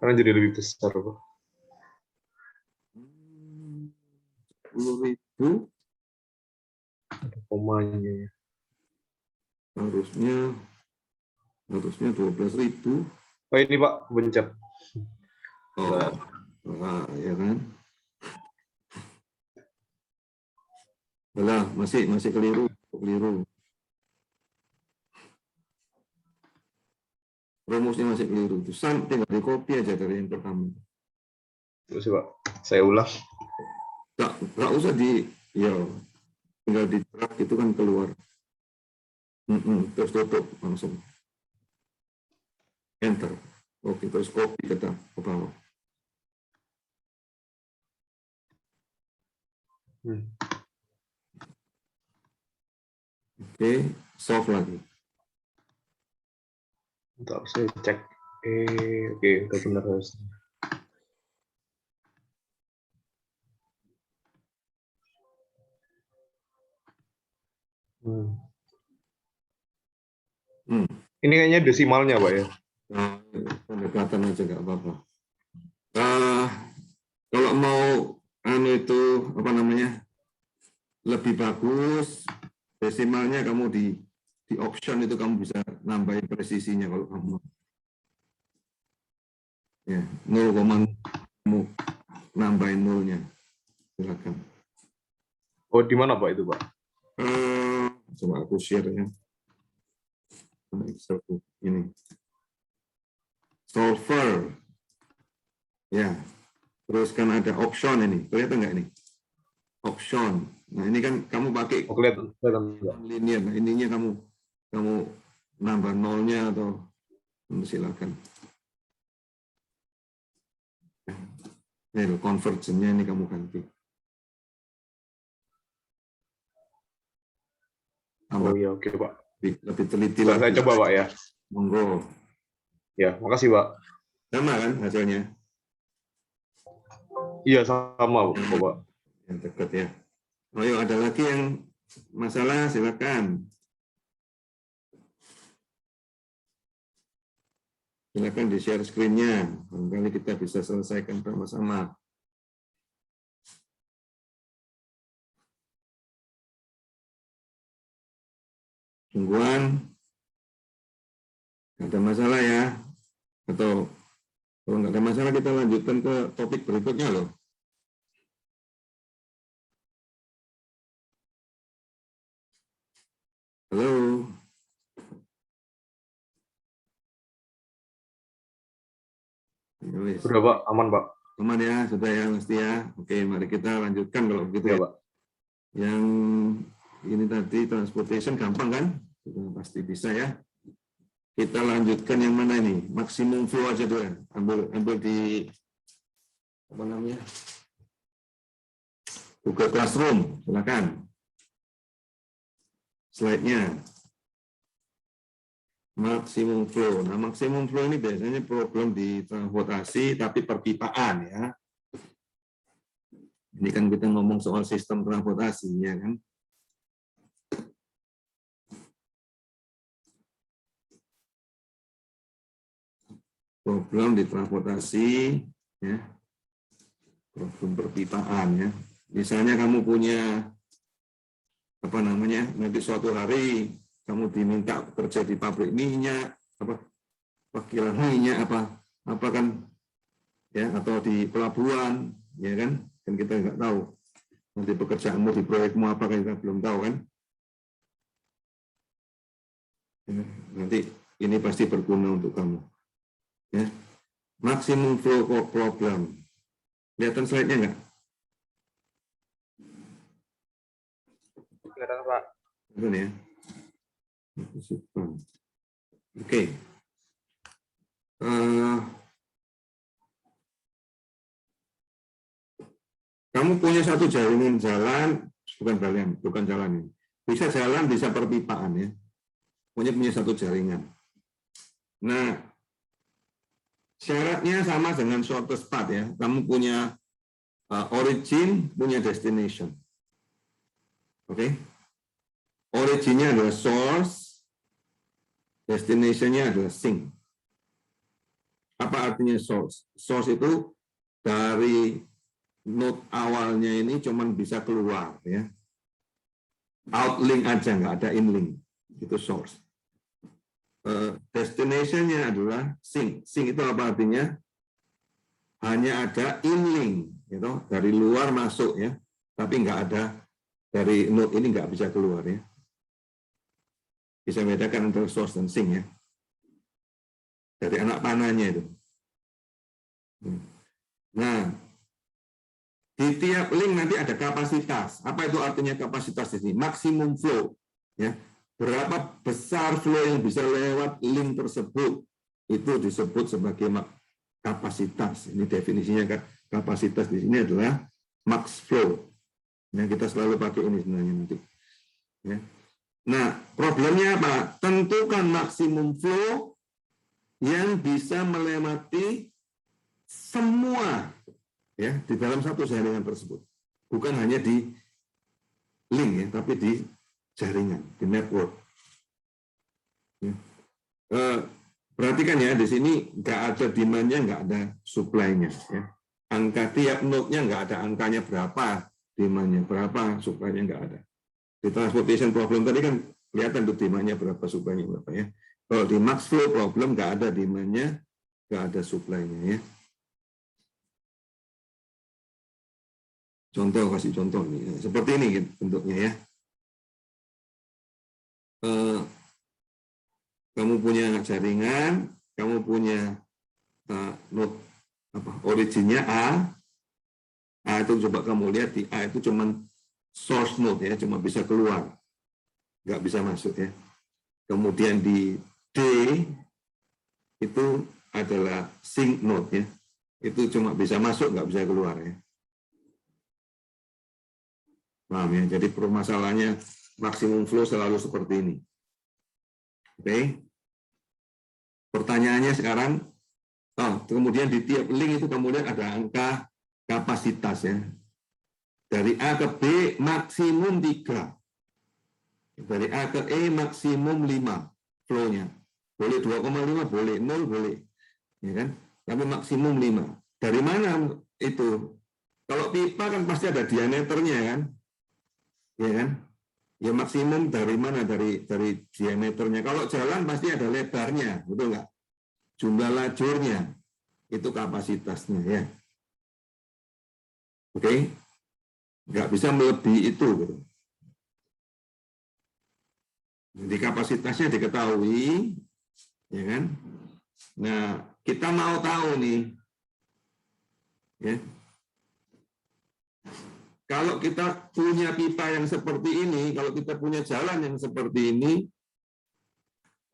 Karena jadi lebih besar Pak. 10.000 ada komanya ya. Harusnya 12.000. Oh ini Pak, pencet. Oh, ya kan? Alah, masih keliru. Rumusnya masih keliru. Tinggal di copy aja dari yang pertama. Terus Pak, saya ulang. Nggak usah ya tinggal di drag itu kan keluar. Terus tutup langsung. Enter. Oke, terus copy ke bawah. Oke, solve lagi. Bentar, saya cek. Oke, udah benar harus. Ini kayaknya desimalnya, Pak ya. Pendekatan aja nggak apa-apa. Kalau mau itu apa namanya lebih bagus, desimalnya kamu di option itu kamu bisa nambahin presisinya kalau kamu ya 0, kamu nambahin 0-nya. Silakan. Oh, di mana Pak itu, Pak? Coba aku share ya. Ini solver ya, terus kan ada option ini, kelihatan nggak ini option. Nah ini kan kamu pakai kelihatan. linear. Nah, ininya kamu nambah nolnya atau silakan. Conversion-nya ini kamu ganti. Oh iya, oke Pak. Lebih teliti lagi. Saya coba Pak ya. Monggo. Ya, makasih Pak. Sama kan hasilnya? Iya sama Pak. Yang dekat ya. Oh yuk, ada lagi yang masalah silakan. Silakan di share screen-nya. Barangkali kita bisa selesaikan bersama-sama. Tungguan. Ada masalah ya? Atau kalau nggak ada masalah kita lanjutkan ke topik berikutnya loh. Halo. Sudah Pak, aman Pak. Aman ya, sudah ya mesti ya. Oke, mari kita lanjutkan kalau begitu ya. Pak. Yang ini tadi transportation gampang kan? Sudah pasti bisa ya. Kita lanjutkan yang mana ini? Maksimum flow aja dulu ya. Ambil di apa namanya? Google Classroom, silakan. Slide-nya. Maksimum flow. Nah, maksimum flow ini biasanya problem di transportasi tapi perpipaan ya. Ini kan kita ngomong soal sistem transportasi ya kan. Problem di transportasi ya. Problem perpipaan ya. Misalnya kamu punya apa namanya? Nanti suatu hari kamu diminta kerja di pabrik minyak, kilang minyak apa kan ya, atau di pelabuhan ya kan kita nggak tahu nanti pekerjaanmu di proyekmu apa kan kita belum tahu kan ya, nanti ini pasti berguna untuk kamu ya. Maximum flow problem, kelihatan slide-nya nggak? Kelihatan Pak. Kelihatan ya. Oke. Kamu punya satu jaringan jalan, bukan jalan ini. Bisa jalan, bisa perpipaan ya. Punya satu jaringan. Nah, syaratnya sama dengan shortest path ya. Kamu punya origin, punya destination. Oke. Originnya adalah source, destination-nya adalah sink. Apa artinya source? Source itu dari node awalnya ini cuman bisa keluar ya. Outlink aja, nggak ada inlink. Itu source. destination-nya adalah sink. Sink itu apa artinya? Hanya ada inlink, gitu, dari luar masuk ya, tapi nggak ada dari node ini nggak bisa keluar ya. Bisa bedakan antara source dan sink ya. Dari anak panahnya itu. Nah, di tiap link nanti ada kapasitas. Apa itu artinya kapasitas di sini? Maksimum flow ya. Berapa besar flow yang bisa lewat link tersebut itu disebut sebagai kapasitas. Ini definisinya kapasitas di sini adalah max flow. Yang kita selalu pakai ini sebenarnya nanti. Ya. Nah, problemnya apa? Tentukan maksimum flow yang bisa melewati semua ya di dalam satu jaringan tersebut. Bukan hanya di link ya, tapi di jaringan, di network. Ya. Perhatikan ya, di sini nggak ada demand-nya, nggak ada supply-nya. Ya. Angka tiap node-nya nggak ada angkanya berapa, demand-nya berapa, supply-nya nggak ada. Di transportation problem tadi kan kelihatan tuh demand-nya berapa, supply-nya berapa ya. Kalau di max flow problem nggak ada demand-nya, nggak ada supply-nya ya. Contoh, kasih contoh nih, seperti ini bentuknya ya. Kamu punya jaringan, kamu punya node originnya A itu coba kamu lihat di A itu cuman source node ya, cuma bisa keluar, nggak bisa masuk ya. Kemudian di D itu adalah sink node ya, itu cuma bisa masuk, nggak bisa keluar ya. Paham ya? Jadi permasalahannya maksimum flow selalu seperti ini. Oke. Pertanyaannya sekarang, kemudian di tiap link itu kemudian ada angka kapasitas ya. Dari A ke B maksimum 3. Dari A ke E maksimum 5 flow-nya. Boleh 2,5, boleh 0, boleh. Ya kan? Tapi maksimum 5. Dari mana itu? Kalau pipa kan pasti ada diameternya kan? Ya kan? Ya maksimum dari mana? Dari diameternya. Kalau jalan pasti ada lebarnya, betul nggak? Jumlah lajurnya, itu kapasitasnya ya. Oke? Nggak bisa melebihi itu. Gitu. Jadi kapasitasnya diketahui, ya kan? Nah, kita mau tahu nih, ya. Kalau kita punya pipa yang seperti ini, kalau kita punya jalan yang seperti ini,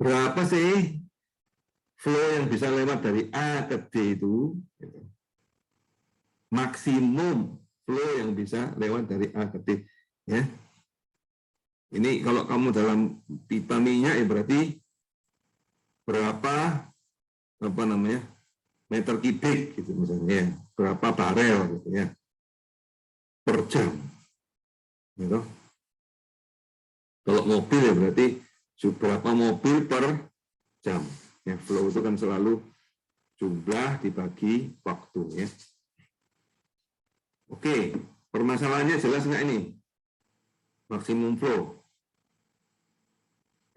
berapa sih flow yang bisa lewat dari A ke D itu? Maksimum flow yang bisa lewat dari A ke D. Ya. Ini kalau kamu dalam pipa minyak ya berarti berapa meter kubik gitu misalnya, berapa barel gitu ya. Per jam, gitu. Kalau mobil ya berarti berapa mobil per jam. Ya, flow itu kan selalu jumlah dibagi waktu ya. Oke, permasalahannya jelas nggak ini? Maksimum flow.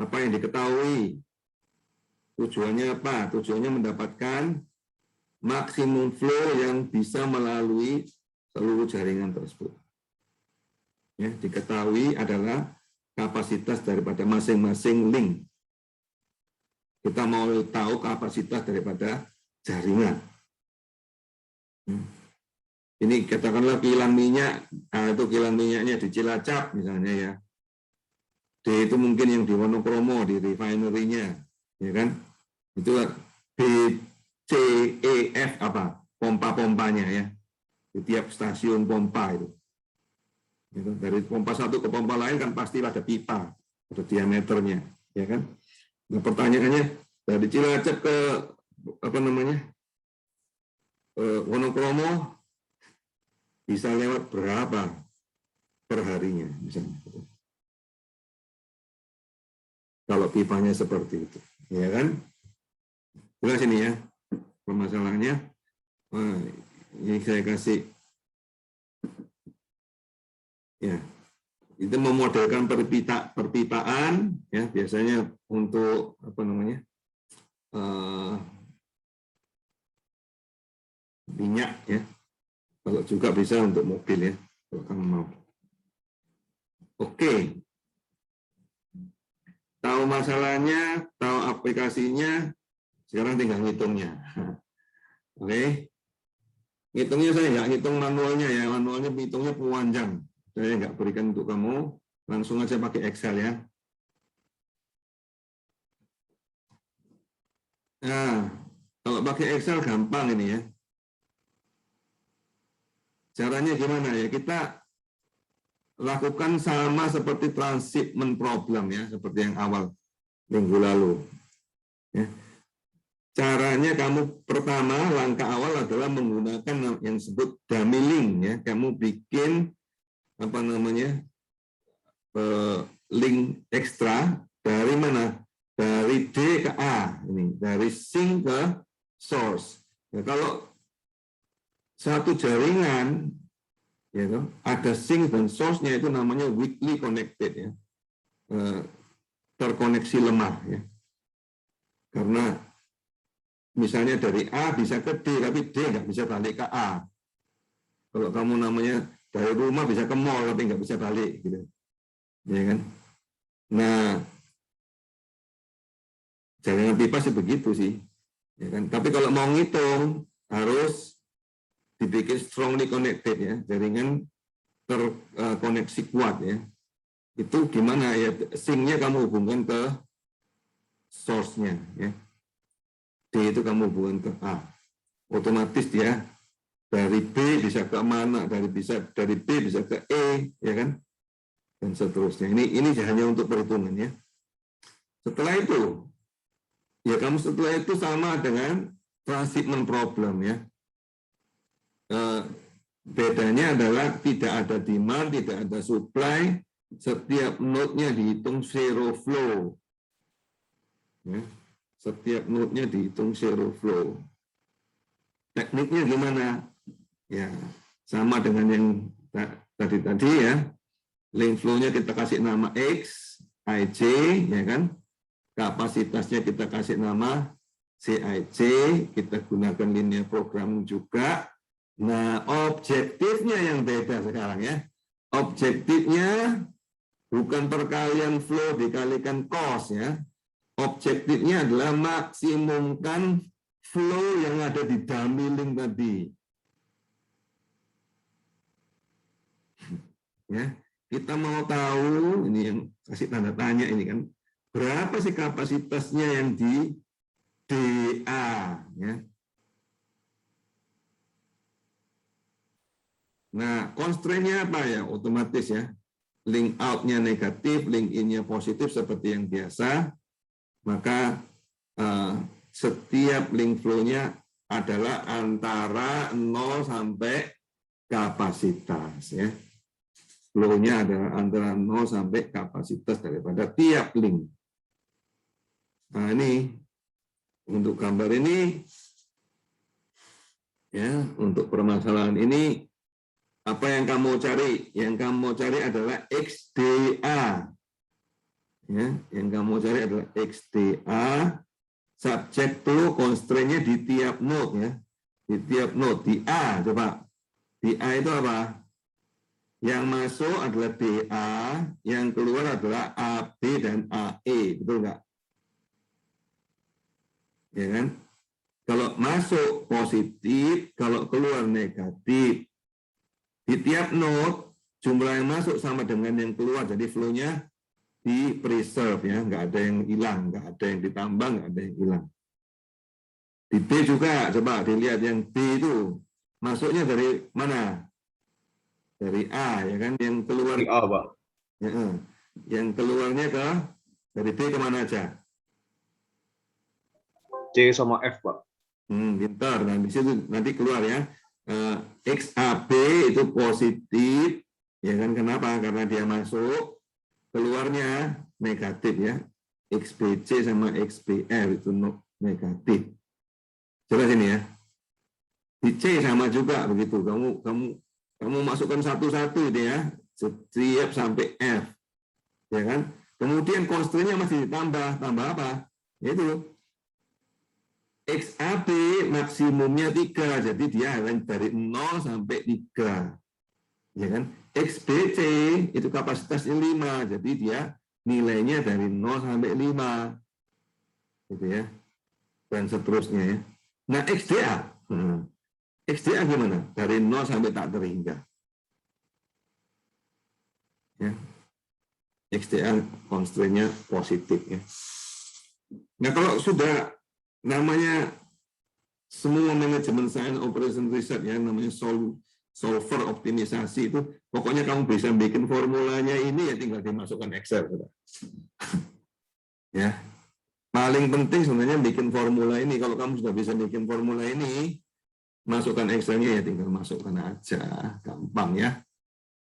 Apa yang diketahui? Tujuannya apa? Tujuannya mendapatkan maksimum flow yang bisa melalui seluruh jaringan tersebut. Ya, diketahui adalah kapasitas daripada masing-masing link. Kita mau tahu kapasitas daripada jaringan. Ini katakanlah kilang minyak, itu kilang minyaknya di Cilacap misalnya ya. D itu mungkin yang di Wonokromo, di refinery-nya, ya kan? Itu B, C, E, F apa? Pompa-pompanya ya. Di tiap stasiun pompa itu. Dari pompa satu ke pompa lain kan pasti ada pipa, ada diameternya, ya kan? Nah, pertanyaannya dari Cilacap ke Wonokromo bisa lewat berapa perharinya misalnya? Kalau pipanya seperti itu, ya kan? Jelas ini ya permasalahannya. Ini saya kasih ya itu memodelkan perpipaan, ya biasanya untuk apa namanya minyak, ya. Kalau juga bisa untuk mobil, ya, kalau kamu mau. Oke. Tahu masalahnya, tahu aplikasinya, sekarang tinggal ngitungnya. Oke. Ngitungnya saya nggak ngitung manualnya, ya. Manualnya hitungnya panjang. Saya nggak berikan untuk kamu. Langsung aja pakai Excel, ya. Nah, kalau pakai Excel gampang ini, ya. Caranya gimana, ya? Kita lakukan sama seperti transshipment problem, ya, seperti yang awal minggu lalu. Ya. Caranya kamu pertama, langkah awal adalah menggunakan yang disebut dummy link, ya. Kamu bikin apa namanya link ekstra dari mana? Dari D ke A, ini dari sink ke source. Ya, kalau satu jaringan, ya, ada sink dan source-nya itu namanya weakly connected, ya, terkoneksi lemah, ya. Karena misalnya dari A bisa ke D, tapi D nggak bisa balik ke A. Kalau kamu namanya dari rumah bisa ke mall, tapi nggak bisa balik, gitu, ya kan? Nah, jaringan pipa sih begitu sih, ya kan? Tapi kalau mau ngitung harus dibikin strongly connected, ya, jaringan terkoneksi kuat, ya. Itu gimana, ya? Sink-nya kamu hubungkan ke source-nya, ya. D itu kamu hubungkan ke A. Otomatis dia dari B bisa ke mana, dari B bisa ke E, ya kan? Dan seterusnya. Ini hanya untuk perhitungan, ya. Setelah itu, ya kamu setelah itu sama dengan transshipment problem, ya. Bedanya adalah tidak ada demand, tidak ada supply, setiap node-nya dihitung zero flow. Ya, setiap node-nya dihitung zero flow. Tekniknya gimana? Ya, sama dengan yang tadi, ya. Link flow-nya kita kasih nama X, IJ, ya kan? Kapasitasnya kita kasih nama CIJ, kita gunakan linear programming juga. Nah, objektifnya yang beda sekarang, ya. Objektifnya bukan perkalian flow dikalikan cost, ya. Objektifnya adalah maksimumkan flow yang ada di dummy link tadi. Ya, kita mau tahu, ini yang kasih tanda tanya ini kan, berapa sih kapasitasnya yang di DA, ya. Nah, constraint-nya apa, ya? Otomatis, ya. Link out-nya negatif, link in-nya positif seperti yang biasa. Maka setiap link flow-nya adalah antara 0 sampai kapasitas, ya. Flow-nya adalah antara 0 sampai kapasitas daripada tiap link. Nah, ini untuk gambar ini, ya, untuk permasalahan ini, apa yang kamu cari? Yang kamu cari adalah XDA. Ya, yang kamu cari adalah XDA, subject to constraint-nya di tiap node, ya. Di tiap node, di A, coba. Di A itu apa? Yang masuk adalah DA, yang keluar adalah AB dan AE, betul nggak? Ya kan? Kalau masuk positif, kalau keluar negatif. Di tiap node, jumlah yang masuk sama dengan yang keluar, jadi flow-nya di preserve, ya, nggak ada yang hilang, nggak ada yang ditambah, nggak ada yang hilang. Di B juga, coba dilihat yang B itu masuknya dari mana? Dari A, ya kan? Yang keluar Di A, Pak. ya, yang keluarnya dari B kemana aja? C sama F, Pak. Pintar. Nah, di situ nanti keluar, ya. XAB itu positif, ya kan? Kenapa? Karena dia masuk, keluarnya negatif, ya. XBC sama XBR itu negatif. Jelas ini, ya. Di C sama juga begitu. Kamu masukkan satu-satu itu, ya. setiap sampai F, ya kan? Kemudian constraint-nya masih ditambah, tambah apa? Yaitu XAB maksimumnya 3, jadi dia dari 0 sampai 3, ya kan? XBC itu kapasitasnya 5, jadi dia nilainya dari 0 sampai 5, gitu ya, dan seterusnya ya. Nah XDA, XDA gimana? Dari 0 sampai tak terhingga. Ya. XDA constraint-nya positif ya. Nah kalau sudah namanya semua manajemen science operation research ya, namanya solver optimisasi itu, pokoknya kamu bisa bikin formulanya ini ya tinggal dimasukkan Excel. Ya. Paling penting sebenarnya bikin formula ini. Kalau kamu sudah bisa bikin formula ini, masukkan Excel-nya ya tinggal masukkan aja, gampang ya.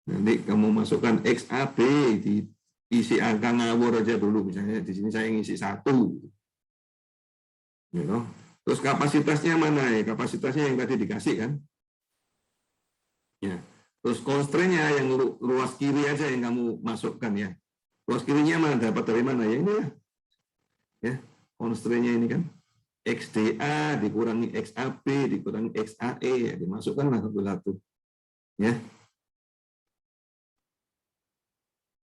Nanti kamu masukkan XAB, diisi angka ngawur aja dulu, misalnya di sini saya ngisi 1. You know? Terus kapasitasnya mana ya? Kapasitasnya yang tadi dikasih kan? Ya. Terus constraint-nya yang luas kiri aja yang kamu masukkan ya. Luas kirinya mana? Dapat dari mana ya? Ini ya. Ya, constraint-nya ini kan XDA dikurangi XAB dikurangi XAE ya, dimasukkanlah satu-satu. Ya.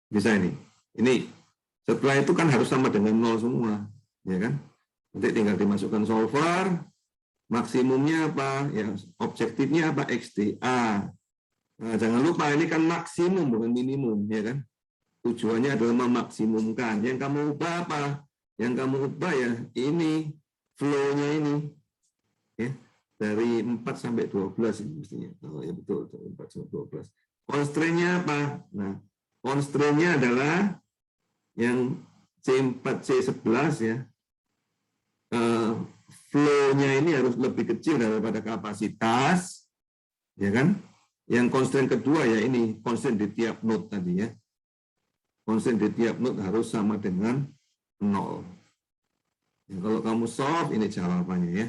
Bisa ini. Ini setelah itu kan harus sama dengan 0 semua, ya kan? Nanti tinggal dimasukkan solver, maksimumnya apa? Ya, objektifnya apa? XDA. Nah, jangan lupa ini kan maksimum bukan minimum, ya kan? Tujuannya adalah memaksimumkan. Yang kamu ubah apa? Yang kamu ubah ya ini flow-nya ini. Ya, dari 4 sampai 12 ini mestinya. Oh ya betul, 4 sampai 12. Constraint-nya apa? Nah, constraint-nya adalah yang C4, C11 ya. Flow-nya ini harus lebih kecil daripada kapasitas, ya kan? Yang constraint kedua ya ini, constraint di tiap node tadi ya. Constraint di tiap node harus sama dengan 0. Ya, kalau kamu solve, ini jawabannya ya.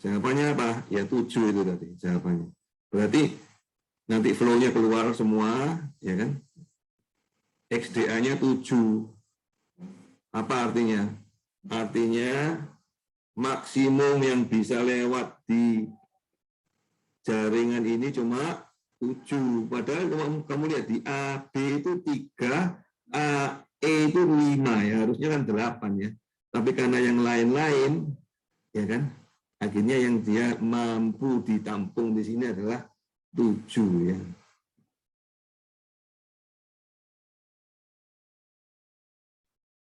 Jawabannya apa? Ya 7 itu tadi jawabannya. Berarti nanti flow-nya keluar semua, ya kan? XDA-nya 7. Apa artinya? Artinya maksimum yang bisa lewat di jaringan ini cuma 7. Padahal kamu lihat di AB itu 3, AE itu 5 ya, harusnya kan 8 ya. Tapi karena yang lain-lain, ya kan, akhirnya yang dia mampu ditampung di sini adalah 7 ya.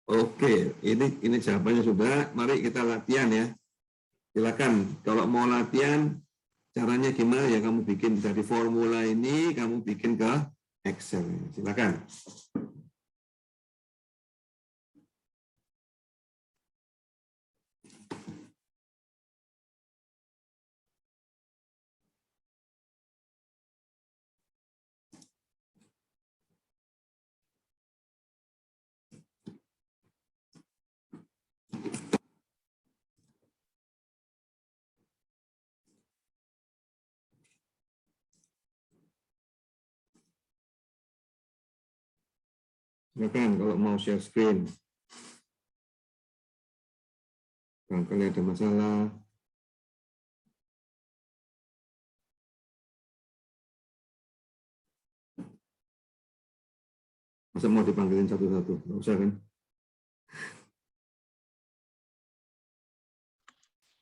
Oke, ini jawabannya sudah. Mari kita latihan ya. Silakan. Kalau mau latihan, caranya gimana ya? Kamu bikin dari formula ini, kamu bikin ke Excel. Silakan. Silakan kalau mau share screen. Barangkali ada masalah. Masa mau dipanggilin satu-satu? Nggak usah kan?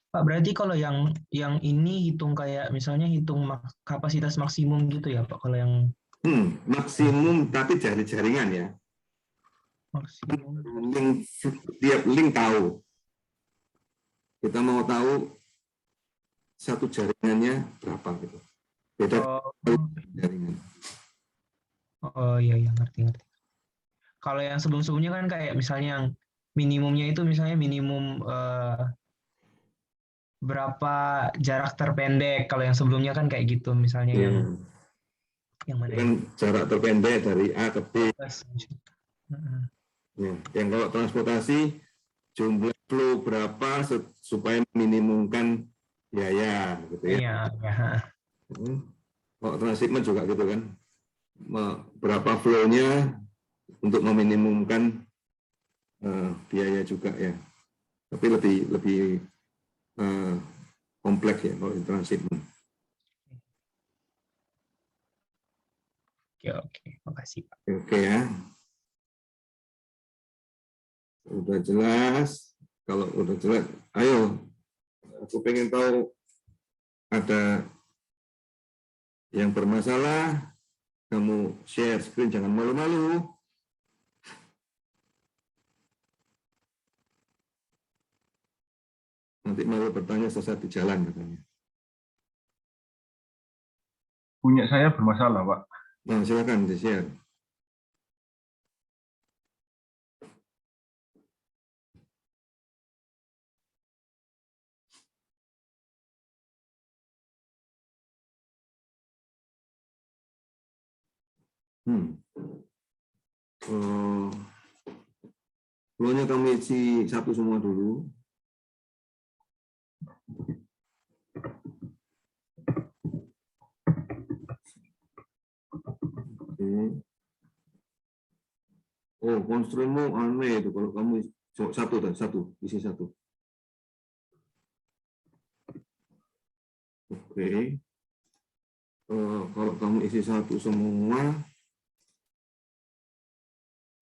Pak, berarti kalau yang ini hitung kayak misalnya hitung kapasitas maksimum gitu ya Pak, kalau yang Maksimum tapi dari jaringan ya. maksimum. Tiap link tahu. Kita mau tahu satu jaringannya berapa gitu. Beda jaringan. Oh iya ngerti. Kalau yang sebelum-sebelumnya kan kayak misalnya yang minimumnya itu misalnya minimum berapa jarak terpendek. Kalau yang sebelumnya kan kayak gitu misalnya yang mana kan jarak terpendek dari A ke B. Ya, yang kalau transportasi jumlah flow berapa supaya minimumkan biaya gitu ya. Iya. Kalau transhipment juga gitu kan. berapa flow-nya untuk meminimumkan biaya juga ya. Tapi lebih kompleks ya kalau transit. Oke, makasih Pak. Oke ya. Udah jelas. Kalau udah jelas, ayo. Aku pengen tahu ada yang bermasalah, kamu share screen, jangan malu-malu. Nanti malu bertanya sesaat di jalan katanya. Punya saya bermasalah, Pak. Nah, silakan di-share. Flow-nya kamu isi satu semua dulu. Oke. Oh, constraint-mu aneh itu kalau kamu isi satu. Oke. Kalau kamu isi satu semua,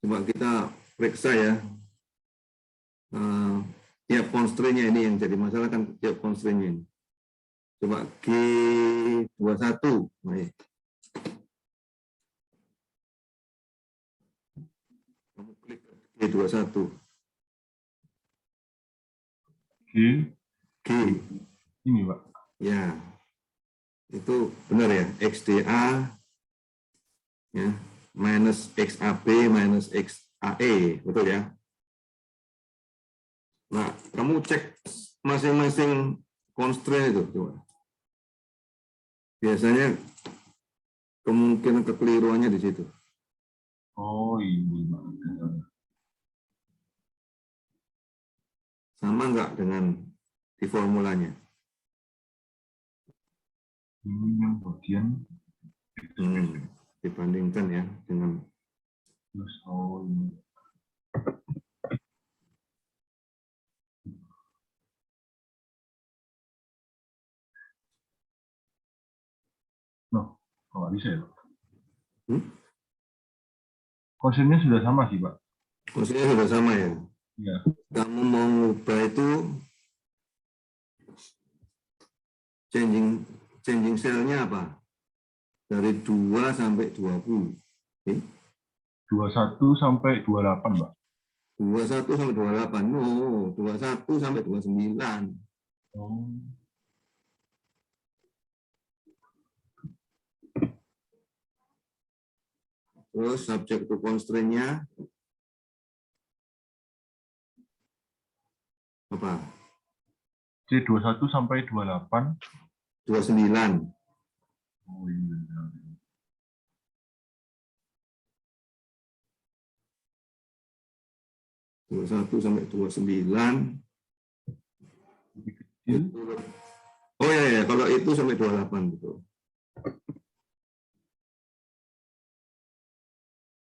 coba kita periksa ya. Tiap constraint-nya ini yang jadi masalah kan tiap constraint-nya ini. Coba G21. Baik. Kamu klik G21. G. Ini, Pak. Ya. Itu benar ya, XDA ya, minus XAB minus XAE, betul ya? Nah, kamu cek masing-masing constraint itu, coba. Biasanya kemungkinan kekeliruannya di situ. Oh, ini, Pak. Sama nggak dengan di formulanya? Ini yang bagian Dibandingkan ya dengan ini. No, kok nggak bisa ya, Pak? Konsennya sudah sama sih, Pak. maksudnya sudah sama ya. Iya. Kamu mau ngubah itu changing cell-nya apa? Dari 2 sampai 20. Oke. 21 sampai 28, Pak. 21 sampai 28. No, 21 sampai 29. Oh. Terus subject to constraint-nya apa? C21 sampai 28. 29. Oh, iya. 21 sampai 29. Lebih kecil. Oh ya, kalau itu sampai 28 betul.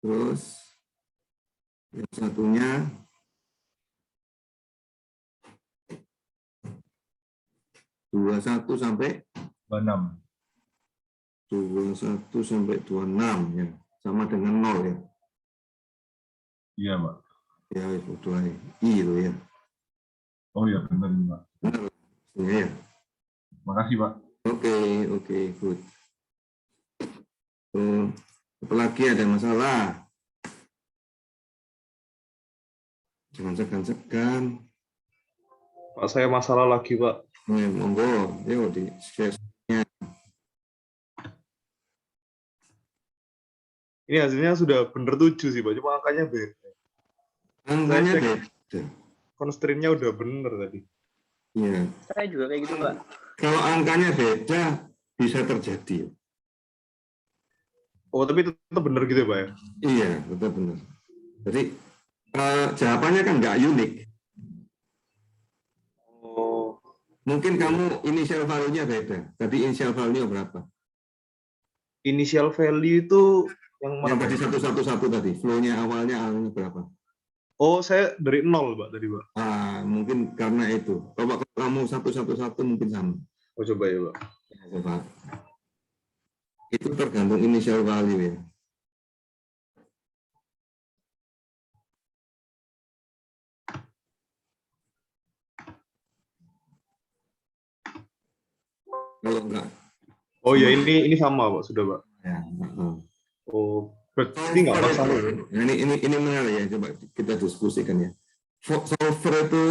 Terus yang satunya 21 sampai 26. 21 sampai 26 ya, sama dengan 0 ya. Iya, Pak. Ya, itu I itu ya. Oh ya, benar, Pak. Benar ya. Makasih, Pak. Oke, good. Apalagi ada masalah? Jangan segan-segan. Pak, saya masalah lagi, Pak. Monggo, yuk di share. Ini hasilnya sudah bener 7 sih, Pak. Cuma angkanya beda. Angkanya Saya cek beda. constraint-nya udah bener tadi. Iya. Saya juga kayak gitu, Pak. Kalau angkanya beda, bisa terjadi. Oh, tapi tetap bener gitu ya, Pak ya? Iya, betul benar. Jadi jawabannya kan nggak unik. Oh, Mungkin kamu initial value-nya beda. Tadi initial value-nya berapa? initial value itu yang mana? Yang Pak? tadi 111 tadi, flow-nya awalnya berapa? Oh, saya dari 0, Pak, tadi, Pak. Mungkin karena itu. Coba kalau kamu 111 mungkin sama. Oh, coba ya, Pak. Coba. Itu tergantung initial value ya. Kalau enggak. Oh ya, sama. ini sama, Pak, sudah, Pak. Ya, Oh, berarti nggak masalah. Nah, ini menarik ya, coba kita diskusikan ya. Solver itu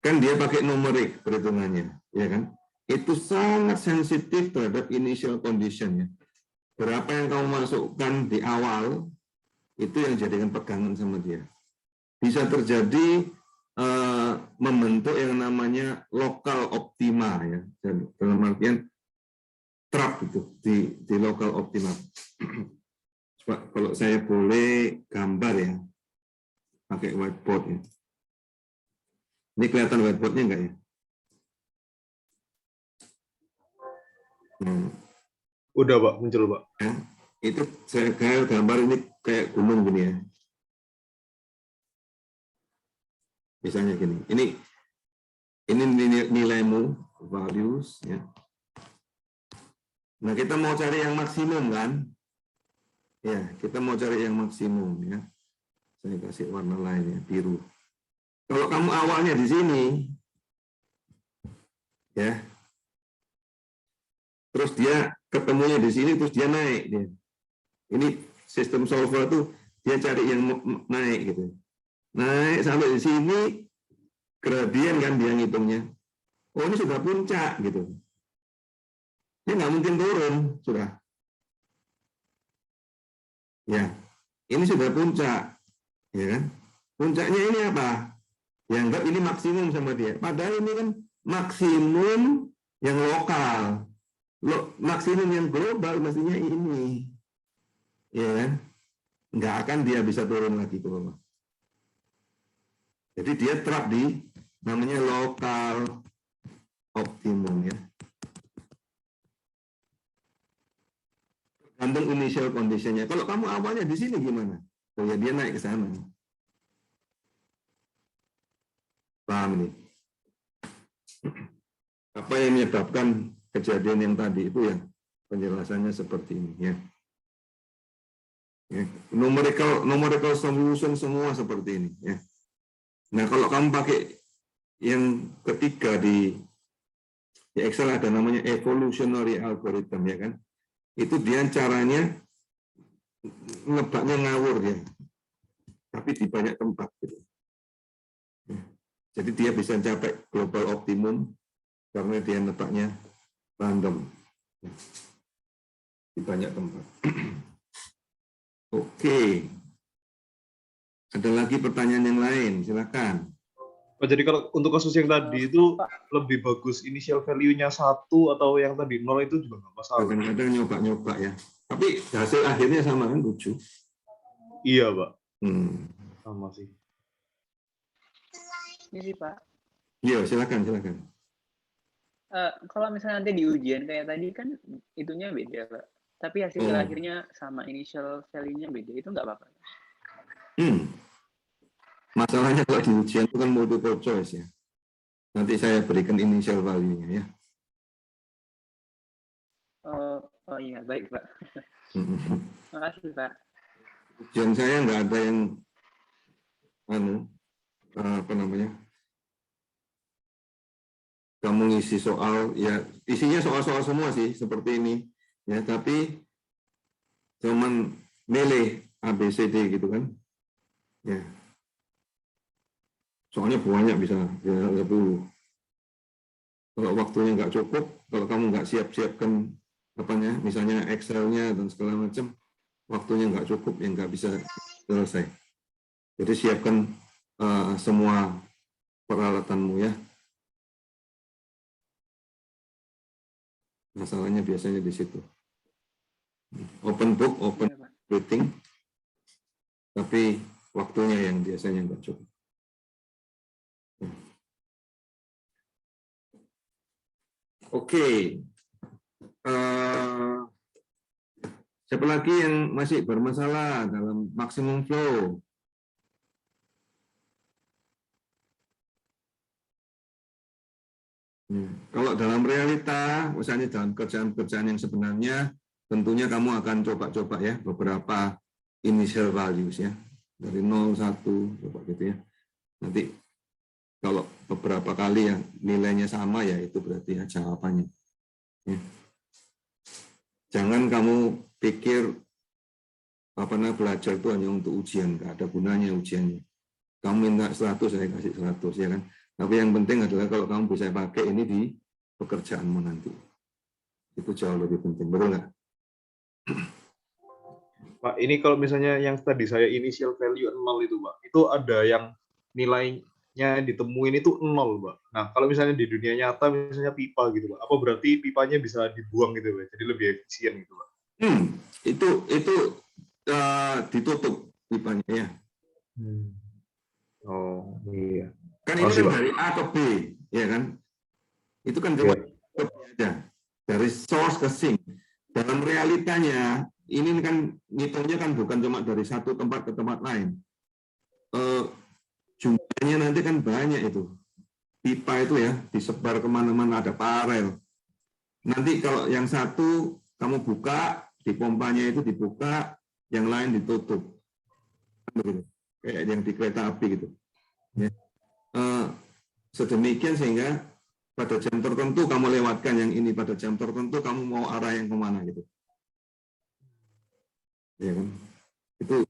kan dia pakai numerik perhitungannya, ya kan? Itu sangat sensitif terhadap initial condition ya. Berapa yang kamu masukkan di awal itu yang jadikan pegangan sama dia. Bisa terjadi membentuk yang namanya lokal optima ya, dalam artian trap itu di lokal optima. Coba kalau saya boleh gambar ya, pakai whiteboard ya. Ini kelihatan whiteboardnya enggak ya? Udah, Pak, muncul, Pak. Ya, itu saya gambar ini kayak gunung gini ya. Misalnya gini, ini nilaimu, values ya. Nah, kita mau cari yang maksimum kan? Ya, kita mau cari yang maksimum ya. Saya kasih warna lain ya, biru. Kalau kamu awalnya di sini, ya, terus dia ketemunya di sini, terus dia naik. Dia. Ini sistem solver tuh dia cari yang naik gitu. Naik sampai di sini, gradien kan dia ngitungnya. Oh ini sudah puncak gitu. Ini nggak mungkin turun, sudah. Ya, ini sudah puncak, ya kan? Puncaknya ini apa? Dianggap ini maksimum sama dia. Padahal ini kan maksimum yang lokal. Maksimum yang global mestinya ini. Ya kan? Nggak akan dia bisa turun lagi ke bawah. Jadi dia trap di namanya lokal optimum ya. Tergantung initial condition-nya. Kalau kamu awalnya di sini gimana? Oh ya dia naik ke sana. Paham nih? Apa yang menyebabkan kejadian yang tadi itu ya penjelasannya seperti ini ya. Ya. Numerical solution semua seperti ini ya. Nah kalau kamu pakai yang ketiga di Excel ada namanya evolutionary algorithm ya kan. Itu dia caranya nebaknya ngawur ya. Tapi di banyak tempat gitu. Jadi dia bisa capai global optimum karena dia nebaknya random di banyak tempat. Oke. Ada lagi pertanyaan yang lain, silakan. Oh, jadi kalau untuk kasus yang tadi itu lebih bagus initial value-nya 1 atau yang tadi 0 itu juga nggak masalah. Kadang-kadang nyoba-nyoba ya. Tapi hasil akhirnya sama kan, 7. Iya, Pak. Sama sih. Ini sih Pak. Iya, silakan. Kalau misalnya nanti di ujian kayak tadi kan itunya beda Pak. Tapi hasil akhirnya sama, initial value-nya beda, itu nggak apa-apa. Masalahnya kalau di ujian itu kan multiple choice ya. Nanti saya berikan initial value-nya ya. Oh iya, baik Pak. Makasih Pak. Ujian saya nggak ada yang kamu ngisi soal ya, isinya soal-soal semua sih seperti ini ya, tapi cuman milih A B C D gitu kan ya. Soalnya banyak bisa 10. Kalau waktunya nggak cukup, kalau kamu nggak siapkan apanya, misalnya Excel-nya dan segala macam, waktunya nggak cukup, ya nggak bisa selesai. Jadi siapkan semua peralatanmu ya. Masalahnya biasanya di situ. Open book, open rating, tapi waktunya yang biasanya nggak cukup. Oke. Siapa lagi yang masih bermasalah dalam maximum flow? Kalau dalam realita, misalnya dalam kerjaan-kerjaan yang sebenarnya, tentunya kamu akan coba-coba ya beberapa initial values ya, dari 0, 1, coba gitu ya. Nanti kalau beberapa kali yang nilainya sama ya itu berarti ya jawabannya. Ya. Jangan kamu pikir belajar itu hanya untuk ujian, nggak ada gunanya ujiannya. Kamu minta 100, saya kasih 100 ya kan. Tapi yang penting adalah kalau kamu bisa pakai ini di pekerjaanmu nanti. Itu jauh lebih penting, betul nggak? Pak, ini kalau misalnya yang tadi saya initial value 0 itu, Pak, itu ada yang nilainya ditemuin itu 0, Pak. Nah, kalau misalnya di dunia nyata, misalnya pipa gitu, Pak, apa berarti pipanya bisa dibuang gitu, Pak? Jadi lebih efisien gitu, Pak? Itu ditutup pipanya ya. Oh, iya. Kan ini kan dari A ke B, ya kan? Itu kan cuma aja dari source ke sink. Dalam realitanya ini kan ngitungnya kan bukan cuma dari satu tempat ke tempat lain. Jumlahnya nanti kan banyak itu. Pipa itu ya disebar kemana-mana, ada parel. Nanti kalau yang satu kamu buka, di pompanya itu dibuka, yang lain ditutup. Kayak yang di kereta api gitu. Ya. Sedemikian sehingga pada jam tertentu kamu lewatkan yang ini, pada jam tertentu kamu mau arah yang kemana gitu. Ya kan? Itu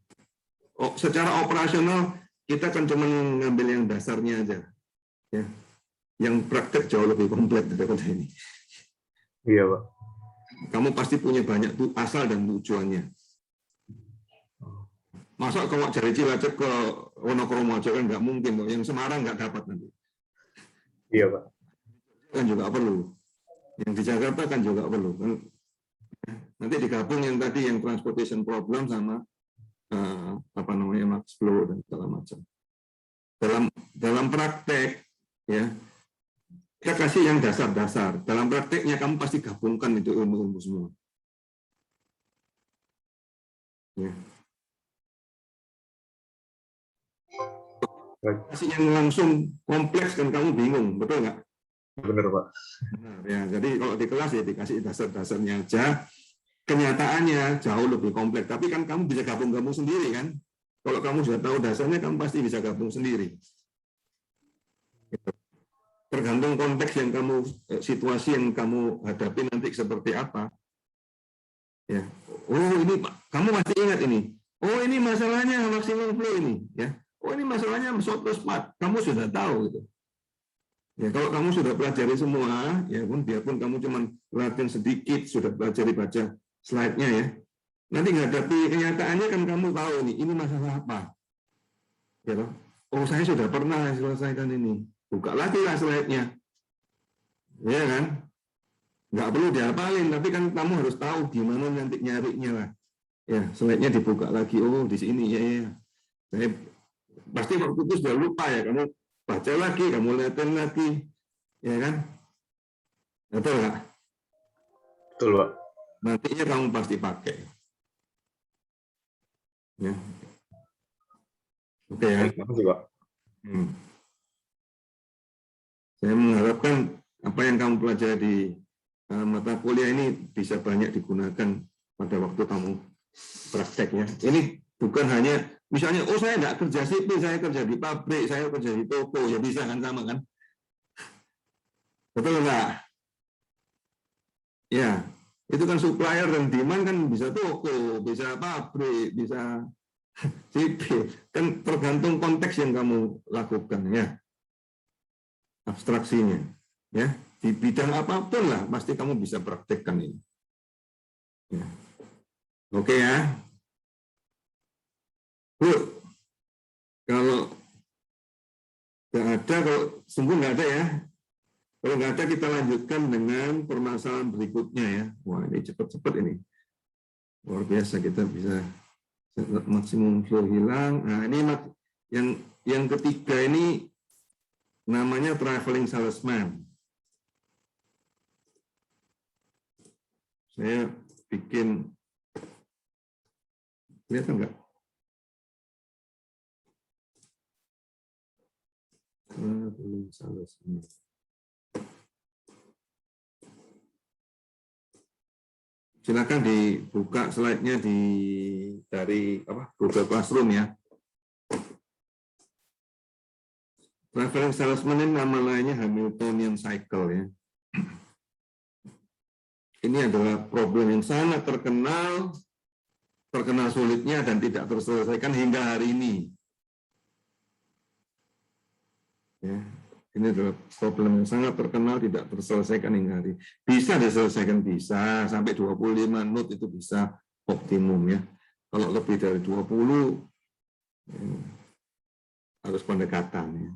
secara operasional kita kan cuma ngambil yang dasarnya aja. Ya. Yang praktek jauh lebih komplit daripada ini. Iya, Pak. Kamu pasti punya banyak tuh asal dan tujuannya. Masa kalau dari Cilacap ke Wonokromo aja kan nggak mungkin, yang Semarang nggak dapat nanti. Iya, Pak. Kan juga perlu. Yang di Jakarta kan juga perlu. Nanti digabung yang tadi yang transportation problem sama max flow dan segala macam. Dalam praktek ya kita kasih yang dasar-dasar. Dalam prakteknya kamu pasti gabungkan itu ilmu-ilmu semua. Ya. Kasih yang langsung kompleks kan kamu bingung, betul nggak? Benar, Pak. Benar, ya. Jadi kalau di kelas ya dikasih dasar-dasarnya aja. Kenyataannya jauh lebih kompleks. Tapi kan kamu bisa gabung-gabung sendiri kan? Kalau kamu sudah tahu dasarnya, kamu pasti bisa gabung sendiri. Tergantung konteks yang kamu, situasi yang kamu hadapi nanti seperti apa. Ya. Oh ini kamu masih ingat ini. Oh ini masalahnya maximum flow ini. Ya. Oh ini masalahnya short part. Kamu sudah tahu gitu. Ya kalau kamu sudah pelajari semua, ya pun biarpun kamu cuma latihan sedikit, sudah pelajari baca slide-nya ya. Nanti menghadapi kenyataannya kan kamu tahu ini masalah apa. Ya, oh saya sudah pernah selesaikan ini. Buka lagi lah slide-nya. Ya kan? Nggak perlu dihafalin, tapi kan kamu harus tahu gimana nanti nyarinya lah. Ya, slide-nya dibuka lagi. Oh, di sini ya. Saya pasti waktu itu sudah lupa ya, kamu baca lagi, kamu lihatin lagi. Ya kan? Betul nggak? Betul, Pak. Nantinya kamu pasti pakai. Ya. Oke ya. Makasih, Pak. Saya mengharapkan apa yang kamu pelajari di mata kuliah ini bisa banyak digunakan pada waktu kamu prakteknya. Ini bukan hanya, misalnya, oh saya nggak kerja sipil, saya kerja di pabrik, saya kerja di toko, ya bisa kan sama kan? Betul nggak? Ya, itu kan supplier dan demand kan bisa toko, bisa pabrik, bisa sipil. Kan tergantung konteks yang kamu lakukan ya. Abstraksinya ya di bidang apapun lah pasti kamu bisa praktekkan ini ya. Oke ya Bu, kalau nggak ada, kalau sungguh nggak ada ya, kalau nggak ada kita lanjutkan dengan permasalahan berikutnya ya. Wah ini cepat-cepat ini luar biasa, kita bisa maksimum flow hilang. Nah ini yang ketiga ini namanya traveling salesman. Saya bikin Kelihatan nggak? Belum salah semua. Silakan dibuka slide-nya dari Google Classroom ya. Traveling salesman ini nama lainnya Hamiltonian Cycle ya. Ini adalah problem yang sangat terkenal sulitnya dan tidak terselesaikan hingga hari ini. Ya, ini adalah problem yang sangat terkenal tidak terselesaikan hingga hari. Bisa diselesaikan, bisa sampai 25 note itu bisa optimum ya. Kalau lebih dari 20 harus pendekatan ya.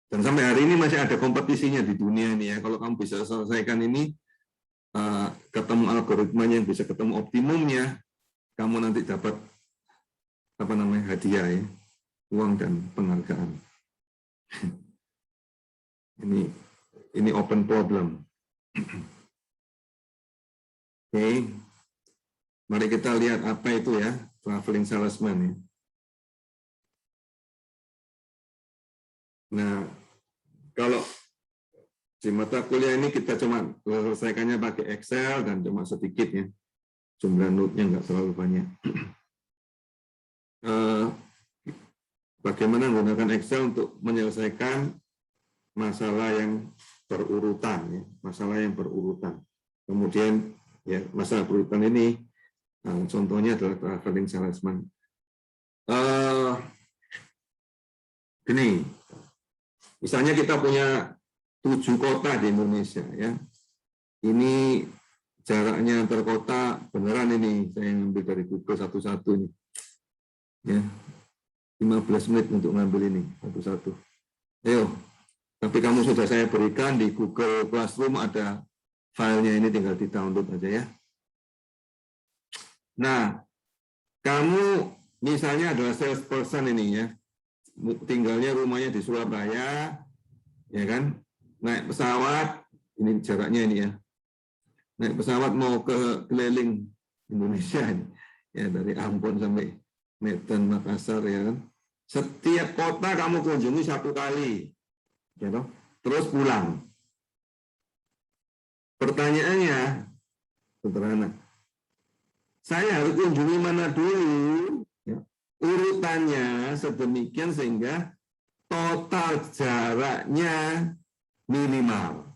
Dan sampai hari ini masih ada kompetisinya di dunia ini ya. Kalau kamu bisa selesaikan ini, ketemu algoritmanya yang bisa ketemu optimumnya, kamu nanti dapat hadiah ya, uang dan penghargaan. Ini open problem. Oke, mari kita lihat apa itu ya traveling salesman ya. Nah, kalau di mata kuliah ini kita cuma selesaikannya pakai Excel dan cuma sedikit ya. Jumlah note-nya nggak terlalu banyak. Bagaimana menggunakan Excel untuk menyelesaikan masalah yang berurutan ya, masalah yang berurutan. Kemudian ya masalah berurutan ini contohnya adalah traveling salesman. Gini, misalnya kita punya 7 kota di Indonesia ya. Ini jaraknya antar kota beneran ini saya ngambil dari Google satu-satu ini. Ya. 15 menit untuk ngambil ini satu-satu. Ayo. Tapi kamu sudah saya berikan di Google Classroom ada filenya ini tinggal di-download aja ya. Nah, kamu misalnya adalah salesperson ini ya. Tinggalnya rumahnya di Surabaya, ya kan? Naik pesawat, ini jaraknya ini ya. Naik pesawat mau ke keliling Indonesia ini, ya dari Ambon sampai Medan, Makassar, ya kan? Setiap kota kamu kunjungi 1 kali, ya toh? Terus pulang. Pertanyaannya sederhana. Saya harus kunjungi mana dulu? Ya. Urutannya sedemikian sehingga total jaraknya minimal.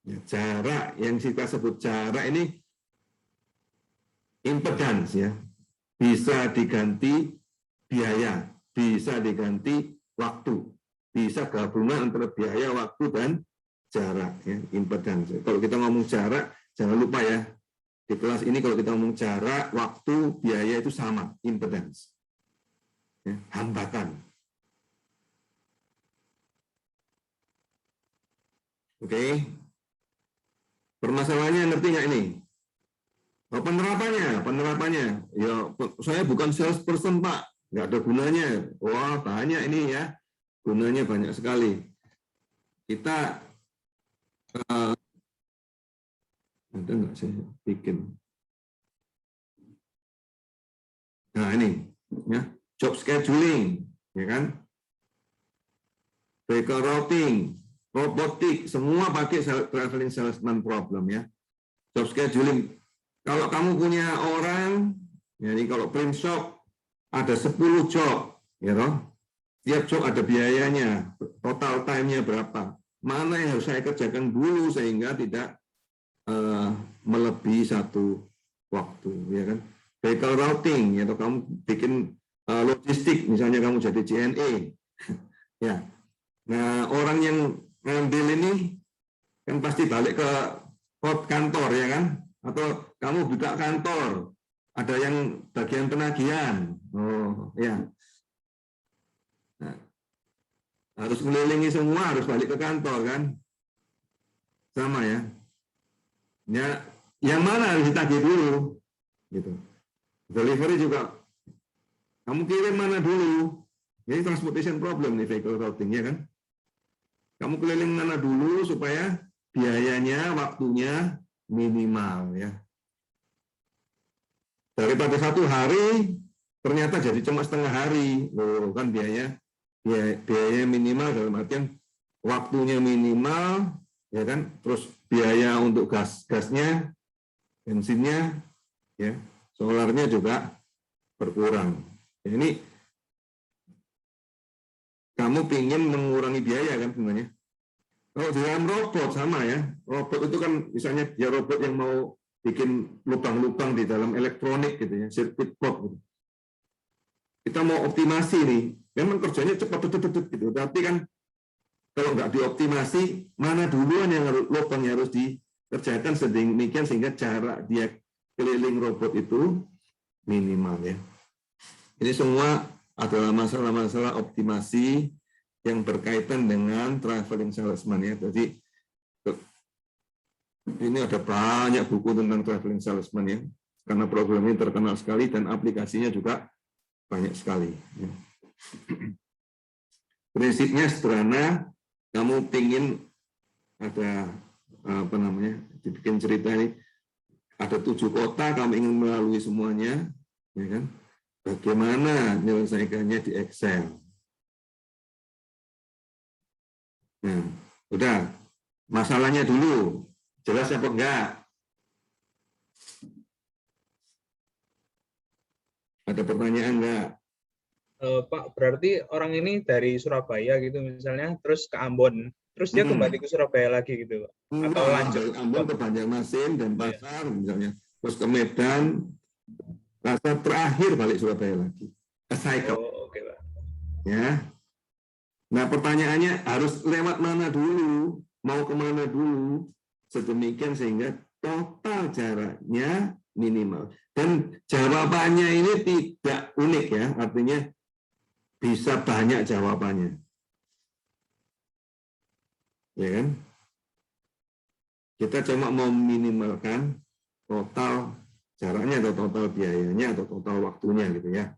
Ya, jarak yang kita sebut jarak ini impedans ya, bisa diganti biaya, bisa diganti waktu, bisa gabungan antara biaya, waktu dan jarak ya, impedans. Kalau kita ngomong jarak, jangan lupa ya, di kelas ini kalau kita ngomong jarak, waktu, biaya itu sama, impedans. Ya, hambatan. Oke. Permasalahannya ngerti nggak ini? Oh, penerapannya. Ya, saya bukan salesperson, Pak. Nggak ada gunanya. Wah, banyak ini ya. Gunanya banyak sekali. Kita ada nggak saya bikin? Nah, ini ya, job scheduling, ya kan? Vehicle routing, robotik, semua pakai traveling salesman problem ya. Job scheduling. Kalau kamu punya orang, jadi kalau print shop ada 10 job, ya toh. Tiap job ada biayanya, total time-nya berapa. Mana yang harus saya kerjakan dulu sehingga tidak melebihi satu waktu, ya kan? Vehicle routing, ya toh, kamu bikin logistik, misalnya kamu jadi JNE, ya. Nah, orang yang ngambil ini kan pasti balik ke kantor, ya kan? Atau kamu buka kantor, ada yang bagian penagihan, oh ya, nah, harus mengelilingi semua, harus balik ke kantor kan, sama ya. Ya, yang mana harus ditagih dulu, gitu. Delivery juga, kamu kirim mana dulu? Ini transportation problem nih, vehicle routing, ya kan? Kamu keliling mana dulu supaya biayanya, waktunya minimal ya. Daripada 1 hari ternyata jadi cuma setengah hari, loh kan biaya minimal dalam artian waktunya minimal, ya kan, terus biaya untuk gasnya, bensinnya, ya, solarnya juga berkurang. Ini kamu ingin mengurangi biaya kan sebenarnya. Kalau di dalam robot sama ya, robot itu kan misalnya dia robot yang mau bikin lubang-lubang di dalam elektronik gitu ya, circuit board gitu. Kita mau optimasi nih, memang kerjanya cepat gitu, tapi kan kalau nggak dioptimasi, mana duluan yang lubang yang harus dikerjakan sedemikian sehingga jarak dia keliling robot itu minimal ya. Ini semua adalah masalah-masalah optimasi yang berkaitan dengan traveling salesman ya. Jadi ini ada banyak buku tentang traveling salesman ya, karena program ini terkenal sekali dan aplikasinya juga banyak sekali. Ya. Prinsipnya sederhana, kamu pingin ada apa namanya, dibikin cerita ini, ada 7 kota, kamu ingin melalui semuanya, ya kan? Bagaimana menyelesaikannya di Excel? Nah, udah, masalahnya dulu, jelas apa enggak? Ada pertanyaan enggak? Pak, berarti orang ini dari Surabaya gitu misalnya, terus ke Ambon, terus dia kembali ke Surabaya lagi gitu, Pak? Atau lanjut dari Ambon ke Banjarmasin dan Pasar misalnya, terus ke Medan, Pasar, terakhir balik Surabaya lagi. Cycle. Oh, oke, Pak. Ya. Nah, pertanyaannya harus lewat mana dulu, mau kemana dulu, sedemikian sehingga total jaraknya minimal. Dan jawabannya ini tidak unik ya, artinya bisa banyak jawabannya. Ya kan? Kita cuma mau minimalkan total jaraknya atau total biayanya atau total waktunya gitu ya.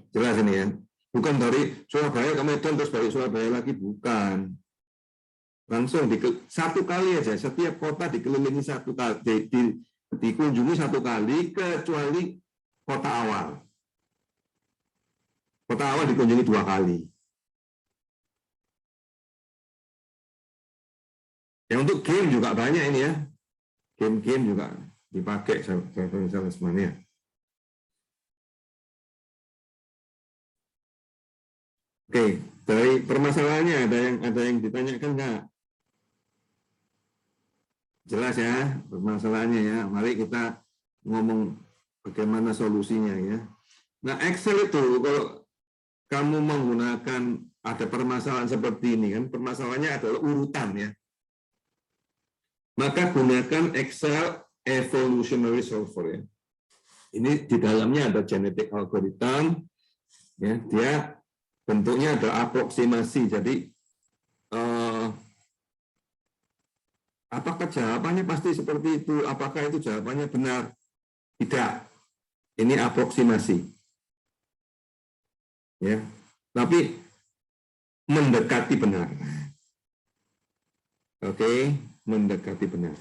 Jelas ini ya. Bukan dari Surabaya ke Medan terus balik Surabaya lagi, bukan. Langsung satu kali aja, setiap kota dikelilingi satu kali, dikunjungi satu kali, kecuali kota awal. Kota awal dikunjungi 2 kali. Ya, untuk game juga banyak ini ya. Game-game juga dipakai traveling salesman ya. Oke, dari permasalahannya ada yang ditanyakan enggak? Jelas ya permasalahannya ya. Mari kita ngomong bagaimana solusinya ya. Nah, Excel itu kalau kamu menggunakan ada permasalahan seperti ini kan, permasalahannya adalah urutan ya. Maka gunakan Excel Evolutionary Solver ya. Ini di dalamnya ada genetic algorithm ya, dia bentuknya ada aproksimasi. Jadi apakah jawabannya pasti seperti itu? Apakah itu jawabannya benar? Tidak. Ini aproksimasi. Ya. Tapi mendekati benar. Oke, mendekati benar.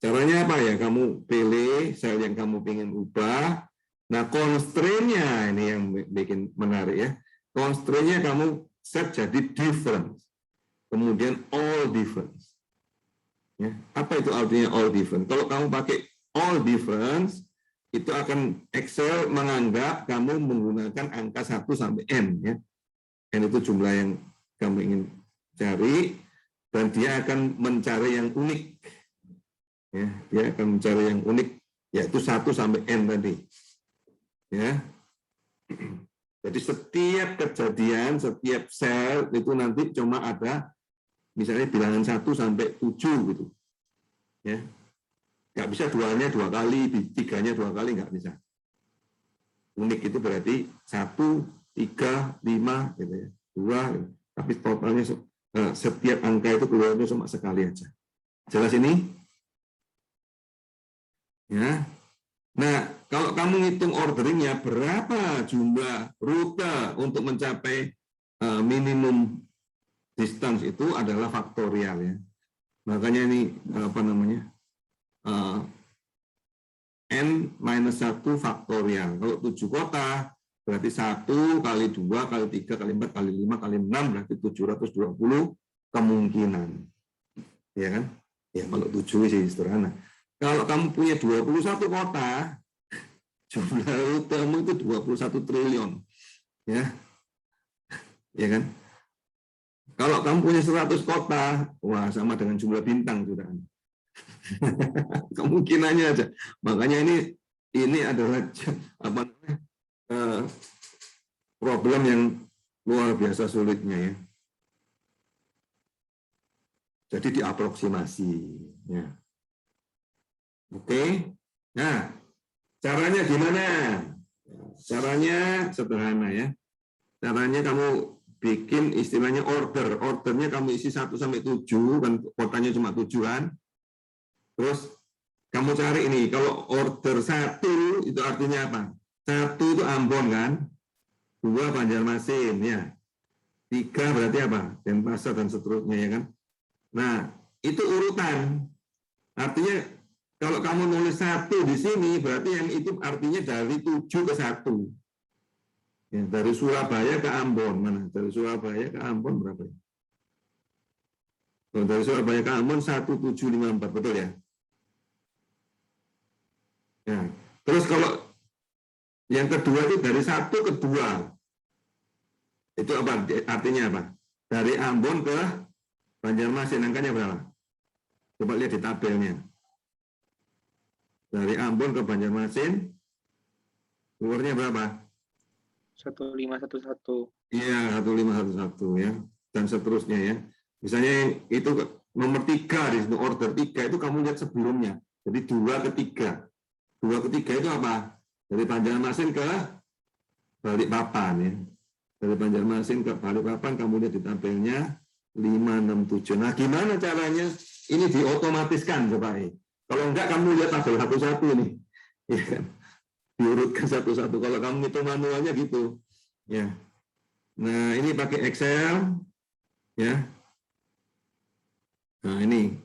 Caranya apa ya? Kamu pilih sel yang kamu ingin ubah. Nah, constraint-nya ini yang bikin menarik ya. Constraint-nya kamu set jadi difference. Kemudian all difference. Ya. Apa itu artinya all difference? Kalau kamu pakai all difference, itu akan Excel menganggap kamu menggunakan angka 1 sampai N. Ya. N itu jumlah yang kamu ingin cari, dan dia akan mencari yang unik. Ya, dia akan mencari yang unik, yaitu 1 sampai N tadi. Ya. Jadi setiap kejadian, setiap sel itu nanti cuma ada misalnya bilangan 1 sampai 7 gitu. Ya. Nggak bisa 2-nya 2 kali, 3-nya 2 kali, nggak bisa. Unik itu berarti 1, 3, 5 gitu ya. 2 gitu. Tapi totalnya setiap angka itu keluarnya cuma sekali aja. Jelas ini? Ya. Nah, kalau kamu ngitung orderingnya, berapa jumlah rute untuk mencapai minimum distance itu adalah faktorial ya. Makanya ini apa namanya? N-1 faktorial. Kalau 7 kota berarti 1 kali 2 kali 3 kali 4 kali 5 kali 6 berarti 720 kemungkinan. Ya kan? Ya kalau 7 sih sederhana. Kalau kamu punya 21 kota, jumlah rutemu itu 21 triliun. Ya. Ya kan? Kalau kamu punya 100 kota, wah sama dengan jumlah bintang sudah. Kemungkinannya aja. Makanya ini adalah apa namanya? Problem yang luar biasa sulitnya ya. Jadi diaproksimasi. Ya. Oke. Nah, caranya gimana? Caranya sederhana ya. Caranya kamu bikin istilahnya order. Ordernya kamu isi 1 sampai 7 kan kotanya cuma 7 kan. Terus kamu cari ini, kalau order 1 itu artinya apa? 1 itu Ambon kan, 2 Banjarmasin ya, 3 berarti apa? Denpasar dan seterusnya ya kan. Nah itu urutan. Artinya kalau kamu nulis 1 di sini berarti yang itu artinya dari 7 ke 1. Ya, dari Surabaya ke Ambon mana? Dari Surabaya ke Ambon berapa ya? Dari Surabaya ke Ambon 1754 betul ya? Ya. Terus kalau yang kedua itu dari 1 ke 2. Itu apa? Artinya apa? Dari Ambon ke Banjarmasin angkanya berapa? Coba lihat di tabelnya. Dari Ambon ke Banjarmasin keluarnya berapa? 1511. Iya, 1511 ya. Dan seterusnya ya. Misalnya itu nomor 3 di order 3 itu kamu lihat sebelumnya. Jadi 2 ke 3. 2 ke 3 itu apa? Dari Banjarmasin ke Balikpapan ya. Dari Banjarmasin ke Balikpapan kamu lihat di tabelnya 567. Nah, gimana caranya ini diotomatiskan coba ya. Kalau enggak kamu lihat tabel satu-satu nih. Ya kan? Diurutkan satu-satu. Kalau kamu itu manualnya gitu. Ya. Nah, ini pakai Excel ya. Nah, ini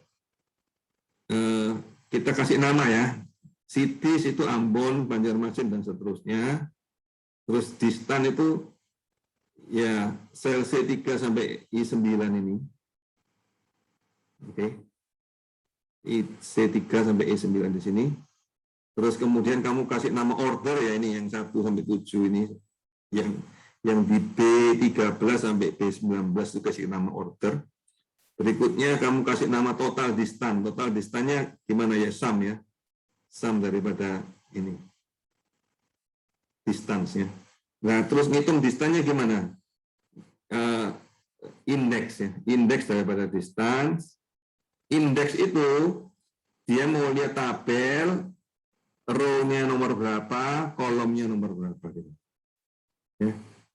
kita kasih nama ya. Cities itu Ambon, Banjarmasin, dan seterusnya. Terus distance itu ya sel C3 sampai I9 ini. Oke. C3 sampai E9 di sini. Terus kemudian kamu kasih nama order ya ini yang 1 sampai 7 ini. Yang di B13 sampai B19 itu kasih nama order. Berikutnya kamu kasih nama total distance. Total distance-nya gimana ya? Sum ya. Sum daripada ini distance-nya. Nah, terus ngitung distance-nya gimana? Indeks ya, indeks daripada distance. Indeks itu dia mau lihat tabel, row-nya nomor berapa, kolomnya nomor berapa gitu. Ya.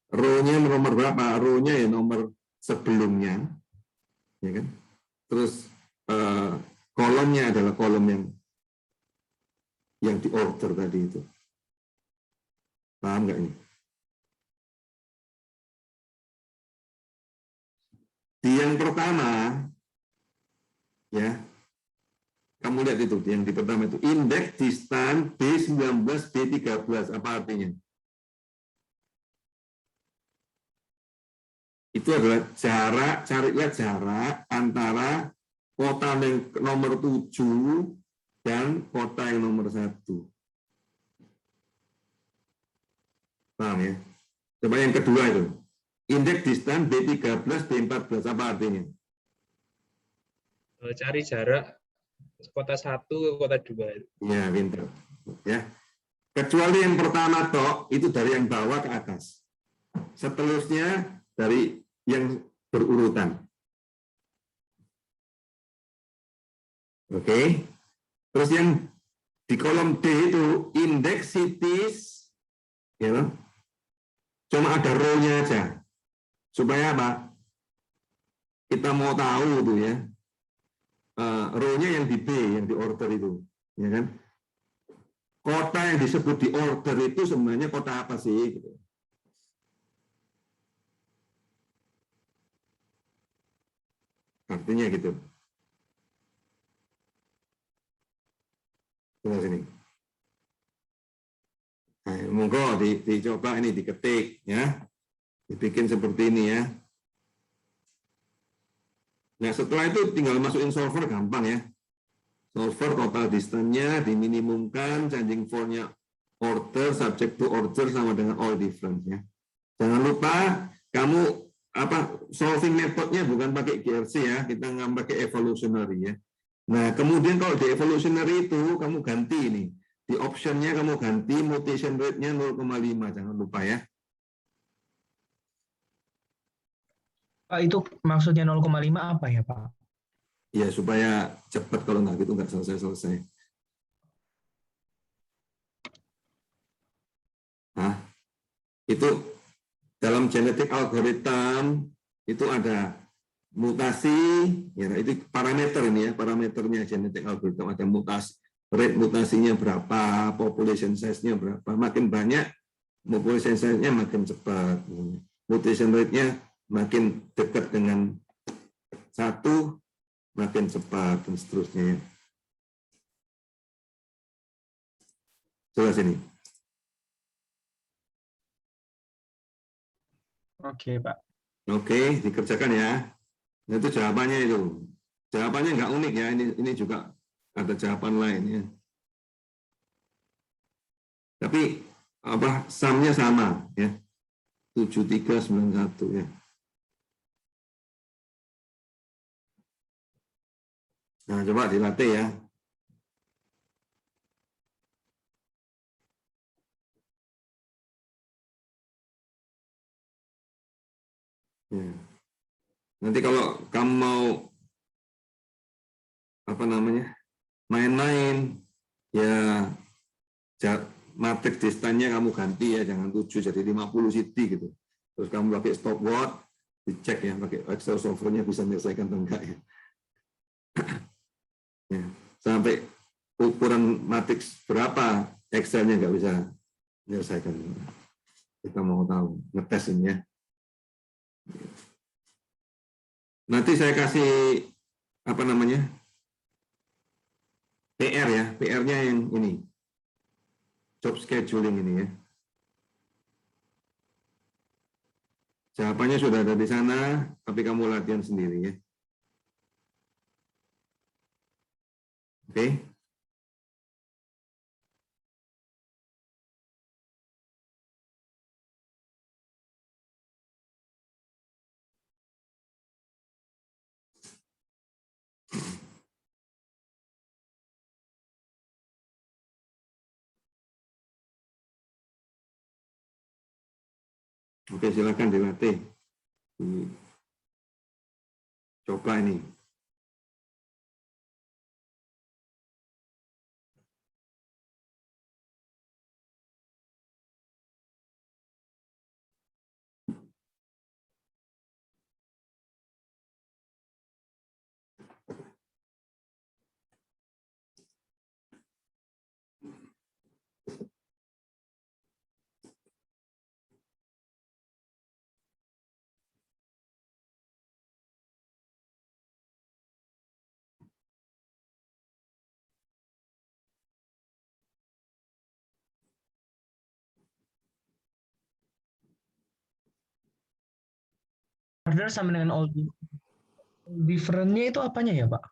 Row-nya nomor berapa? Row-nya ya nomor sebelumnya, ya kan? Terus kolomnya adalah kolom yang diorder tadi itu. Paham nggak ini? Di yang pertama, ya, kamu lihat itu, yang di pertama itu, indeks distance B19, B13, apa artinya? Itu adalah jarak, cari lihat jarak antara kota yang nomor 7 dan kota yang nomor 1. Paham ya? Coba yang kedua itu. Indeks distance B13, B14, apa artinya? Cari jarak kota 1 ke kota 2. Ya, pintar. Ya. Kecuali yang pertama tok, itu dari yang bawah ke atas. Seterusnya dari yang berurutan. Oke. Terus yang di kolom D itu indeks cities, ya, cuma ada row-nya aja. Supaya apa? Kita mau tahu itu ya. Row-nya yang di B, yang di order itu, ya kan? Kota yang disebut di order itu sebenarnya kota apa sih? Gitu. Artinya gitu. Coba sini. Nah, monggo dicoba ini diketik ya. Dibikin seperti ini ya. Nah, setelah itu tinggal masukin solver gampang ya. Solver total distance-nya diminimumkan, changing for-nya order, subject to order sama dengan all difference ya. Jangan lupa kamu solving methodnya bukan pakai GRC ya, kita nggak pakai evolutionary ya. Nah, kemudian kalau di evolutionary itu kamu ganti ini. Di option-nya kamu ganti mutation rate-nya 0,5, jangan lupa ya. Pak, itu maksudnya 0,5 apa ya, Pak? Ya, supaya cepat, kalau nggak gitu nggak selesai-selesai. Nah, itu dalam genetic algorithm itu ada mutasi, ya itu parameter ini ya, parameternya genetic algorithm ada mutasi, rate mutasinya berapa, population size-nya berapa, makin banyak population size-nya makin cepat, mutation rate-nya makin dekat dengan 1 makin cepat dan seterusnya. Coba sini. Oke, Pak. Oke, dikerjakan ya. Nah, itu jawabannya itu. Jawabannya nggak unik ya. Ini juga ada jawaban lain ya. Tapi sumnya sama ya. 7391 ya. Nah, coba dilatih ya. Ya. Nanti kalau kamu mau main-main ya, matriks distance-nya kamu ganti ya, jangan 7 jadi 50 cd gitu. Terus kamu pakai stopwatch, dicek ya pakai Excel software-nya bisa menyelesaikan atau enggak ya. Ya. Sampai ukuran matriks berapa Excel-nya nggak bisa menyelesaikan. Kita mau tahu, ngetes ini ya. Nanti saya kasih PR ya, PR-nya yang ini, job scheduling ini ya. Jawabannya sudah ada di sana, tapi kamu latihan sendiri ya. Oke. Oke, silakan dilatih. Coba ini. Order sama dengan all different-nya itu apanya ya, Pak?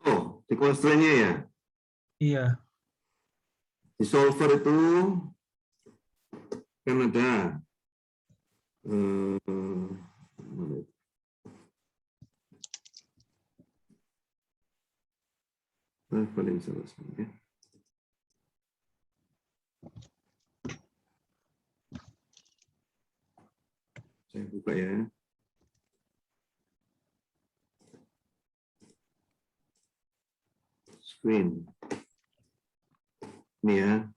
Oh, di constraint-nya ya. Iya. Di solver itu kan ada paling selesai ya. Saya buka ya. Screen. Ini ya.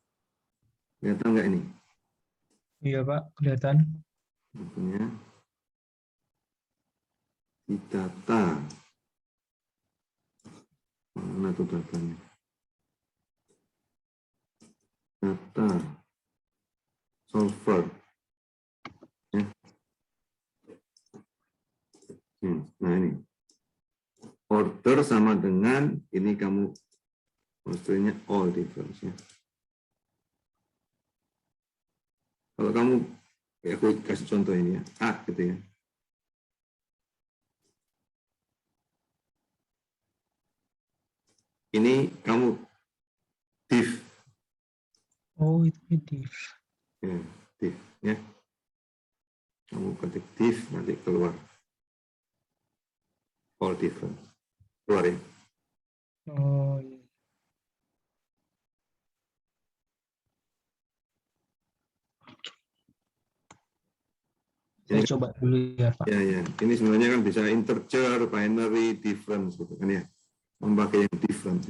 Kelihatan nggak ini? Iya, Pak, kelihatan. Makanya di data. Mana tuh datanya? Data. Solver. Ya. Nah ini. order sama dengan ini kamu constraint-nya all difference ya. Kalau kamu ya aku kasih contoh ini ya, add gitu ya. Ini kamu div Oh, itu div. ya, div ya. Kamu ketik div nanti keluar all difference. Keluar ya. Oh, iya. Saya Ini coba dulu ya, Pak. ya. Ini sebenarnya kan bisa integer, binary, difference gitu kan ya. Memakai yang difference.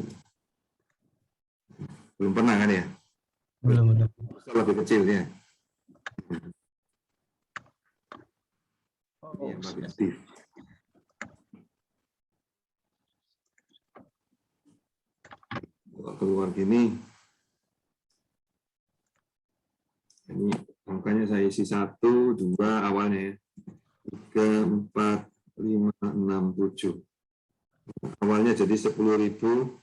Belum pernah kan ya? Belum. Lebih kecil ya. Oh, Ini yang pakai div. Kalau keluar gini, ini angkanya saya isi 1, 2 awalnya ya. 3, 4, 5, 6, 7. Awalnya jadi 10.000,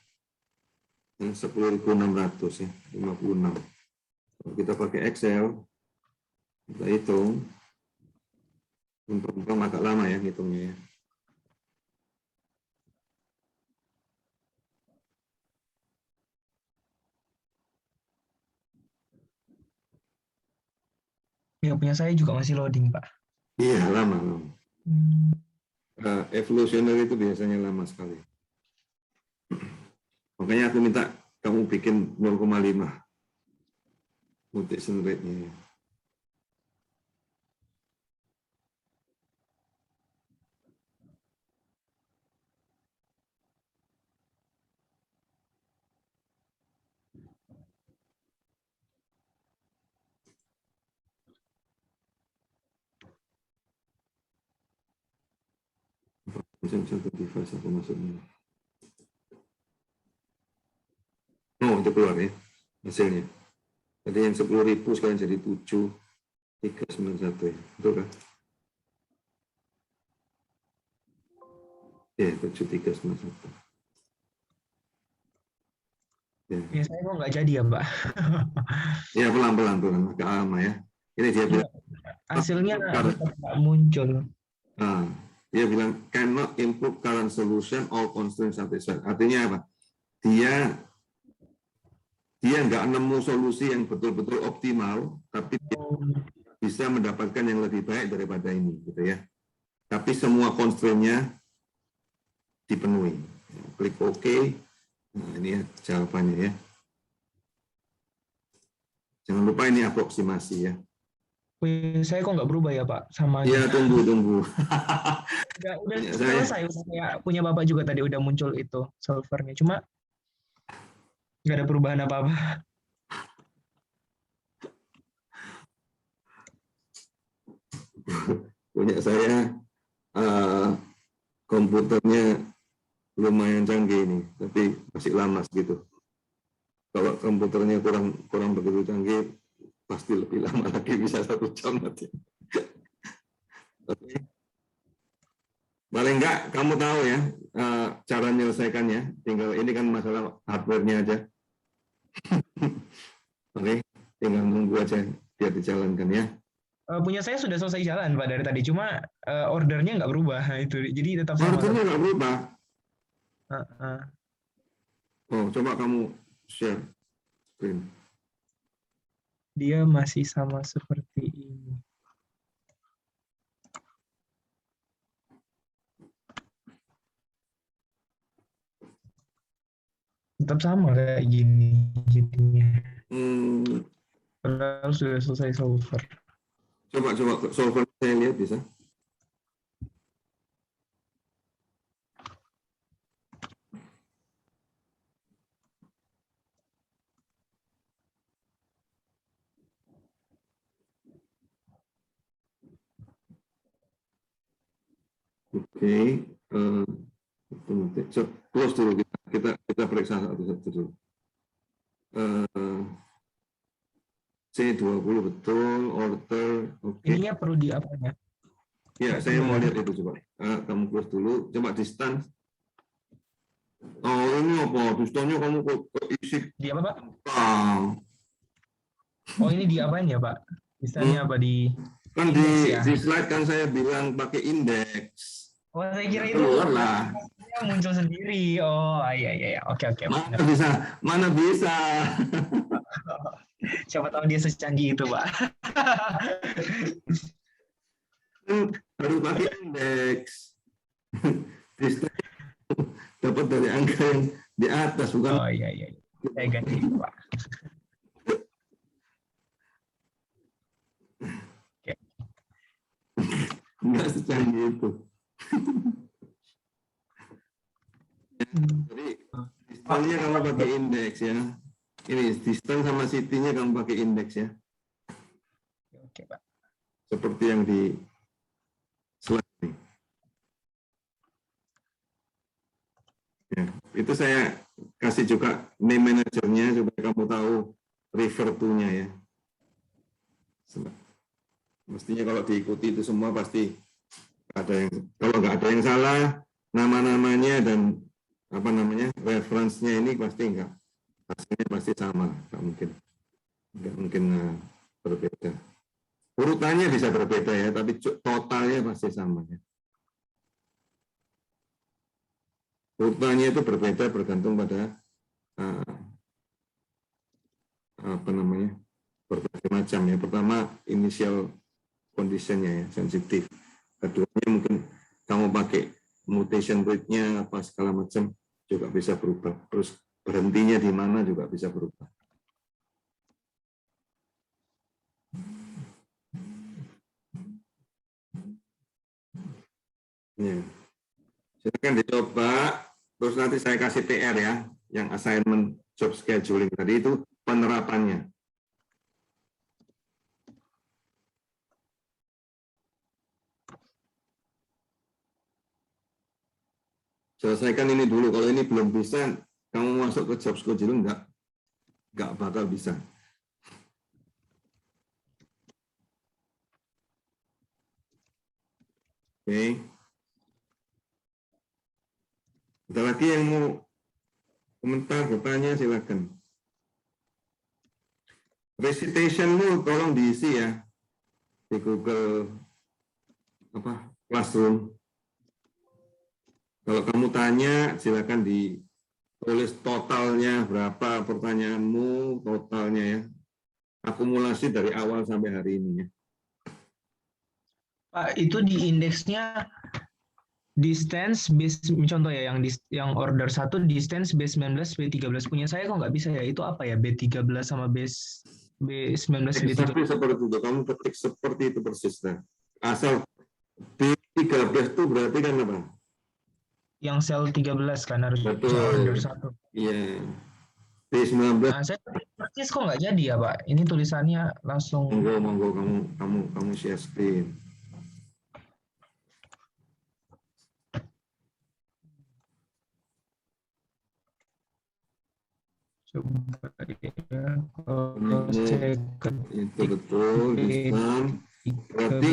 10.600 ya, 56. Kalau kita pakai Excel, kita hitung, agak lama ya hitungnya ya. Ya, punya saya juga masih loading, Pak. Iya, lama. Hmm. Evolutionary itu biasanya lama sekali. Makanya aku minta kamu bikin 0,5 mutation rate-nya. Satu device aku masuknya. Oh, itu keluar ya hasilnya. Jadi yang 10.000 sekarang jadi 7.391 ya. Betul kan? Ya, 7.391. Ya, saya kok nggak jadi ya, Pak. Ya, pelan-pelan, agak lama ya. Ini dia bilang, Hasilnya tetap nggak muncul. nah, dia bilang, cannot improve current solution or constraint satisfied. Artinya apa? Dia nggak nemu solusi yang betul-betul optimal, tapi dia bisa mendapatkan yang lebih baik daripada ini, gitu ya. Tapi semua constraint-nya dipenuhi. Klik OK. Nah, ini ya jawabannya ya. Jangan lupa ini aproksimasi ya. Wih, saya kok nggak berubah ya, Pak? Sama Iya, aja. tunggu. Udah Punya selesai. Kayak punya Bapak juga tadi udah muncul itu solvernya. Cuma nggak ada perubahan apa-apa. Punya saya komputernya lumayan canggih ini, tapi masih lama gitu. Kalau komputernya kurang begitu canggih, pasti lebih lama lagi, bisa 1 jam nanti. Oke. Paling enggak kamu tahu ya cara menyelesaikannya. Tinggal ini kan masalah hardware-nya aja. Oke, tinggal nunggu aja biar dijalankan ya. Punya saya sudah selesai jalan, Pak, dari tadi. Cuma ordernya nggak berubah. Nah, itu. Jadi tetap sama. Ordernya nggak berubah. Oh, coba kamu share screen. Dia masih sama seperti ini. Tetap sama kayak gini jadinya. Padahal sudah selesai solver. Coba solver saya lihat bisa. Oke, close dulu kita periksa satu-satu dulu. C20 betul, order, oke. Ininya perlu di apa ya? Ya, saya mau lihat itu coba. Kamu close dulu, coba distance. Oh, ini apa? Dustanya kamu kok isi Di apa, Pak? kang. Oh, ini di apain ya, Pak? Misalnya apa di Kan indeks ya? di slide kan saya bilang pakai indeks. Oh, saya kira itu Keluar lah. muncul sendiri. Oh, iya. Oke. Mana Benar. bisa? Mana bisa? Siapa tahu dia secanggih itu, Pak. Harus pakai indeks. Dapat dari angka yang di atas, bukan? Oh, iya. Saya ganti, Pak. Enggak secanggih itu. Jadi distannya kamu pakai indeks ya. Ini distance sama city-nya kamu pakai indeks ya. Oke, Pak. Seperti yang di slide ini. Ya, itu saya kasih juga name manager-nya supaya kamu tahu refer to-nya ya. Mestinya kalau diikuti itu semua pasti ada yang, kalau nggak ada yang salah, nama-namanya dan apa namanya reference-nya ini pasti enggak, hasilnya pasti sama, nggak mungkin berbeda. Urutannya bisa berbeda ya, tapi totalnya pasti sama ya. Urutannya itu berbeda bergantung pada apa namanya berbagai macam ya. Pertama initial conditionnya ya, sensitif. Keduanya mungkin kamu pakai mutation rate-nya apa segala macam juga bisa berubah. Terus berhentinya di mana juga bisa berubah. Ya. Silakan dicoba. Terus nanti saya kasih PR ya, yang assignment job scheduling tadi itu penerapannya. Selesaikan ini dulu. Kalau ini belum bisa, kamu masuk ke job scheduling nggak bakal bisa. Oke. Ada lagi yang mau komentar, bertanya, silakan. Recitation-mu tolong diisi ya di Google Classroom. Kalau kamu tanya, silakan ditulis totalnya berapa pertanyaanmu, totalnya ya. Akumulasi dari awal sampai hari ini ya. Pak, itu di indeksnya distance base, contoh ya, yang order 1 distance base 19 B13 punya saya kok nggak bisa ya, itu apa ya, B13 sama base B19 B13. Seperti itu, kamu ketik seperti itu persis. Nah. Asal B13 itu berarti kan apa? Yang sel 13 kan harus order 1. Iya. B19. Nah, saya persis kok nggak jadi ya, Pak. Ini tulisannya langsung. Monggo kamu share screen. Coba ya. Itu betul. Berarti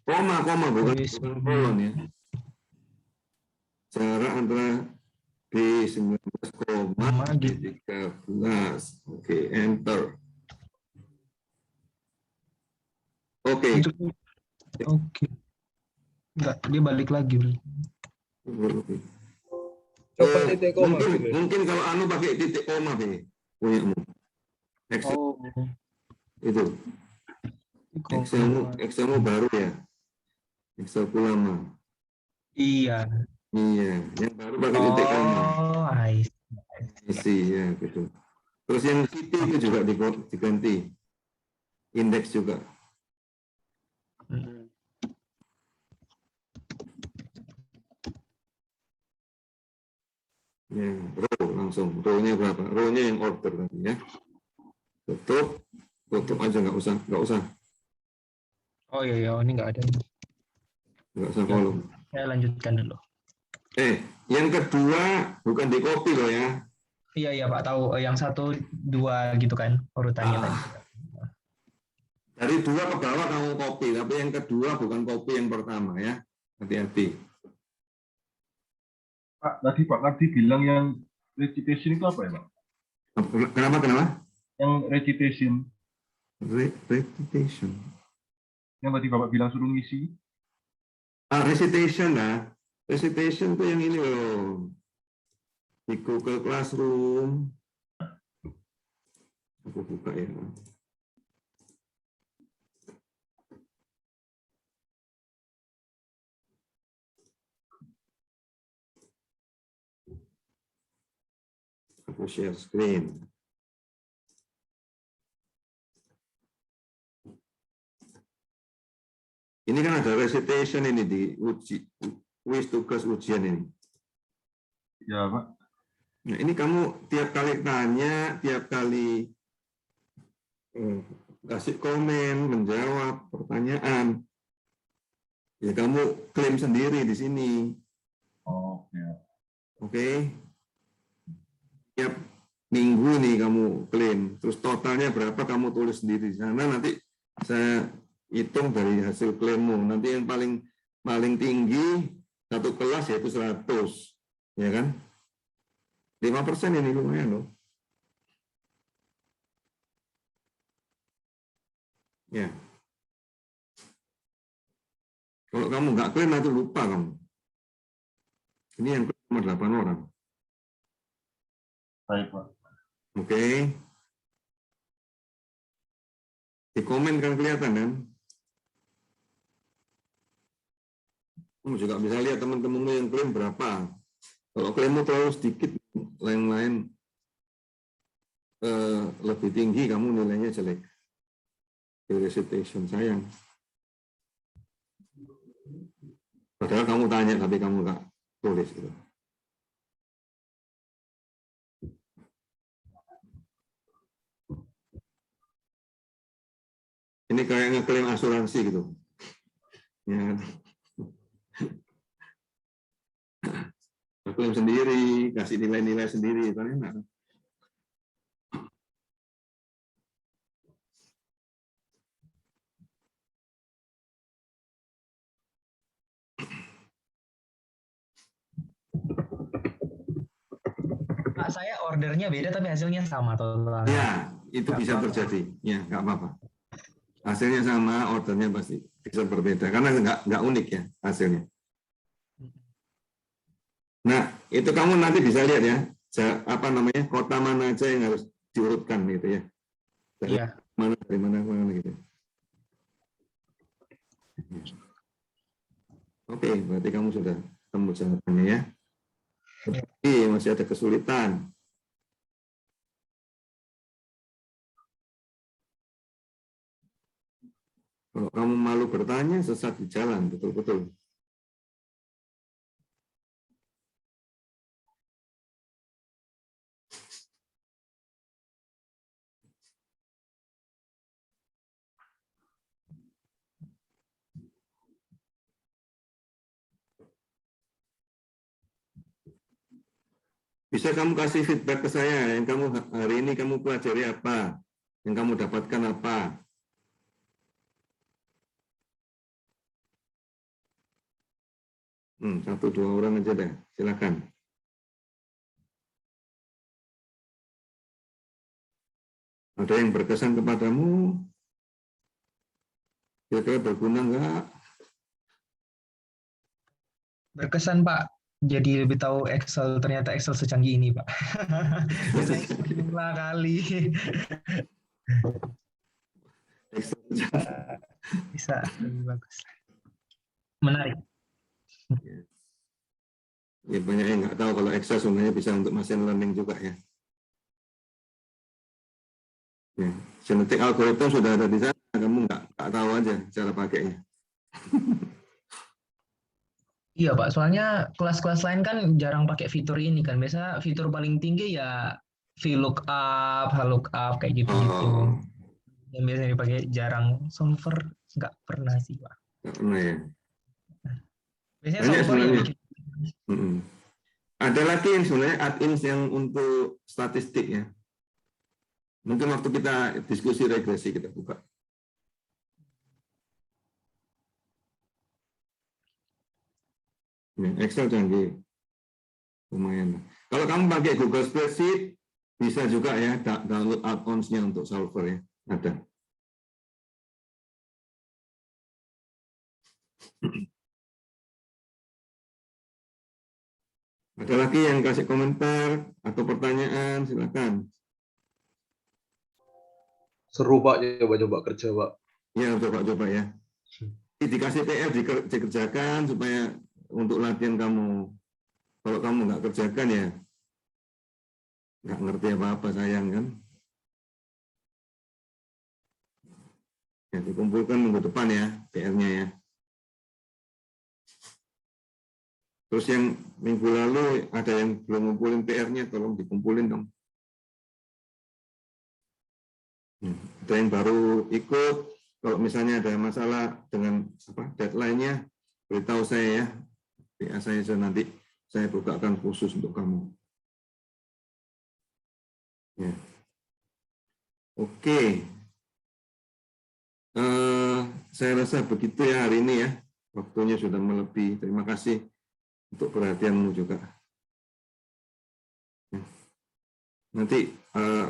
koma bukan kolon ya. Jarak antara B19, B13. Oke, enter. Oke. Oke. Enggak, dia balik lagi. Coba titik koma. Mungkin kalau anu pakai titik koma be, punyamu. Excel itu. Excelmu baru ya. Excelku lama. Iya. Yang baru pakai titik koma. Oh, Isi ya gitu. Terus yang city itu juga diganti. Indeks juga. Ya, row langsung. Row-nya berapa? Row-nya yang order tadi ya. Tutup aja, nggak usah. Oh iya, ini nggak ada. Nggak usah kolom. Saya lanjutkan dulu. Yang kedua bukan di copy loh ya. Iya Pak, tahu. Yang 1, 2 gitu kan urutannya tadi. Dari 2 ke bawah kamu copy, tapi yang kedua bukan copy yang pertama ya. Hati-hati. Pak, tadi Pak Kardi bilang yang recitation itu apa ya, Pak? Kenapa? Yang recitation, Recitation. yang tadi Bapak bilang suruh ngisi. Recitation lah. Recitation itu yang ini loh. Di Google Classroom. Aku buka ya. Aku share screen. Ini kan ada recitation ini di kuis tugas ujian ini. Ya, Pak. Nah, ini kamu tiap kali tanya, tiap kali kasih komen, menjawab pertanyaan, ya kamu klaim sendiri di sini. Oh, ya. Oke. Tiap minggu nih kamu klaim, terus totalnya berapa kamu tulis sendiri di sana, nanti saya hitung dari hasil klaimmu. Nanti yang paling tinggi satu kelas yaitu 100, ya kan? 5% ini lumayan loh. Ya. Kalau kamu nggak klaim nanti lupa kamu. Ini yang klaim cuma 8 orang. Baik, Pak. Oke. Di komen kan kelihatan kan? Kamu juga bisa lihat teman-temanmu yang klaim berapa. Kalau klaimmu terlalu sedikit, lain-lain lebih tinggi, kamu nilainya jelek. Recitation sayang. Padahal kamu tanya, tapi kamu nggak tulis gitu. Ini kayak ngeklaim asuransi gitu. Ya. Klaim sendiri, kasih nilai-nilai sendiri, itu enak. Pak, saya ordernya beda tapi hasilnya sama total. Ya, itu bisa terjadi. Ya, nggak apa-apa. Hasilnya sama, ordernya pasti bisa berbeda karena nggak unik ya hasilnya. Nah, itu kamu nanti bisa lihat ya, apa namanya, kota mana aja yang harus diurutkan gitu ya. Dari mana gitu. Oke, berarti kamu sudah temu jawabannya ya. Tapi masih ada kesulitan. Kalau kamu malu bertanya, sesat di jalan, betul-betul. Bisa kamu kasih feedback ke saya, yang kamu hari ini kamu pelajari apa, yang kamu dapatkan apa. Satu dua orang aja deh, silakan. Ada yang berkesan kepadamu? Kira-kira berguna enggak? Berkesan, Pak. Jadi lebih tahu Excel, ternyata Excel secanggih ini, Pak. Biasanya jumlah kali. Bisa lebih bagus. Menarik. Ya, banyak yang nggak tahu kalau Excel sebenarnya bisa untuk machine learning juga ya. Ya, genetik algoritma sudah ada di sana, kamu nggak tahu aja cara pakainya. Iya, Pak. Soalnya kelas-kelas lain kan jarang pakai fitur ini kan. Biasa fitur paling tinggi ya VLOOKUP, HLOOKUP kayak gitu-gitu. Oh, Yang biasanya dipakai jarang. Solver nggak pernah sih, Pak. nggak pernah ya. Biasanya Banyak solver ya sebenarnya. bikin. Ada lagi yang sebenarnya add-ins yang untuk statistik ya. Mungkin waktu kita diskusi regresi kita buka. Excel canggih. lumayan. Kalau kamu pakai Google Spreadsheet, bisa juga ya download add-ons-nya untuk solver ya. Ada. Ada lagi yang kasih komentar atau pertanyaan, silakan. Seru Pak, coba-coba kerja Pak. Ya, coba-coba ya. Dikasih PR dikerjakan supaya untuk latihan kamu. Kalau kamu nggak kerjakan ya nggak ngerti apa-apa, sayang kan. Ya, dikumpulkan minggu depan ya PR-nya ya. Terus yang minggu lalu ada yang belum ngumpulin PR-nya, tolong dikumpulin dong. Ada yang baru ikut, kalau misalnya ada masalah dengan deadline-nya, beritahu saya ya. PA saya nanti saya bukakan khusus untuk kamu. Ya. Oke. Saya rasa begitu ya hari ini ya. Waktunya sudah melebihi. Terima kasih untuk perhatianmu juga. Nanti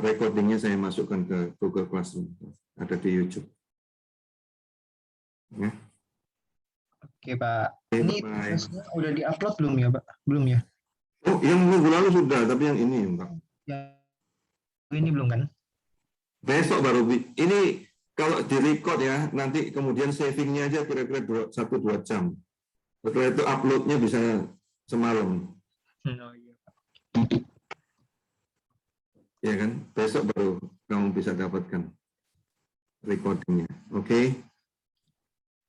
recordingnya saya masukkan ke Google Classroom, ada di YouTube. Ya. Oke, Pak. Oke, Ini bye-bye. tesnya udah di-upload belum ya, Pak? Belum ya? Oh, yang minggu lalu sudah, tapi yang ini, Pak. Ini belum kan? Besok baru. Ini kalau di-record ya, nanti kemudian savingnya aja kira-kira 1-2 jam. Setelah itu uploadnya bisa semalam. Oh, iya. Ya kan? Besok baru kamu bisa dapatkan recordingnya. Oke?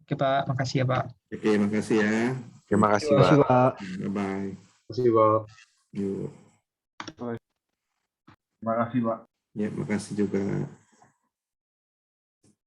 Oke, Pak. Makasih ya, Pak. Oke, makasih ya. Terima kasih, Terima kasih Pak. Pak. Bye-bye. Terima kasih Pak. Yuk. Terima kasih, Pak. Ya, makasih juga.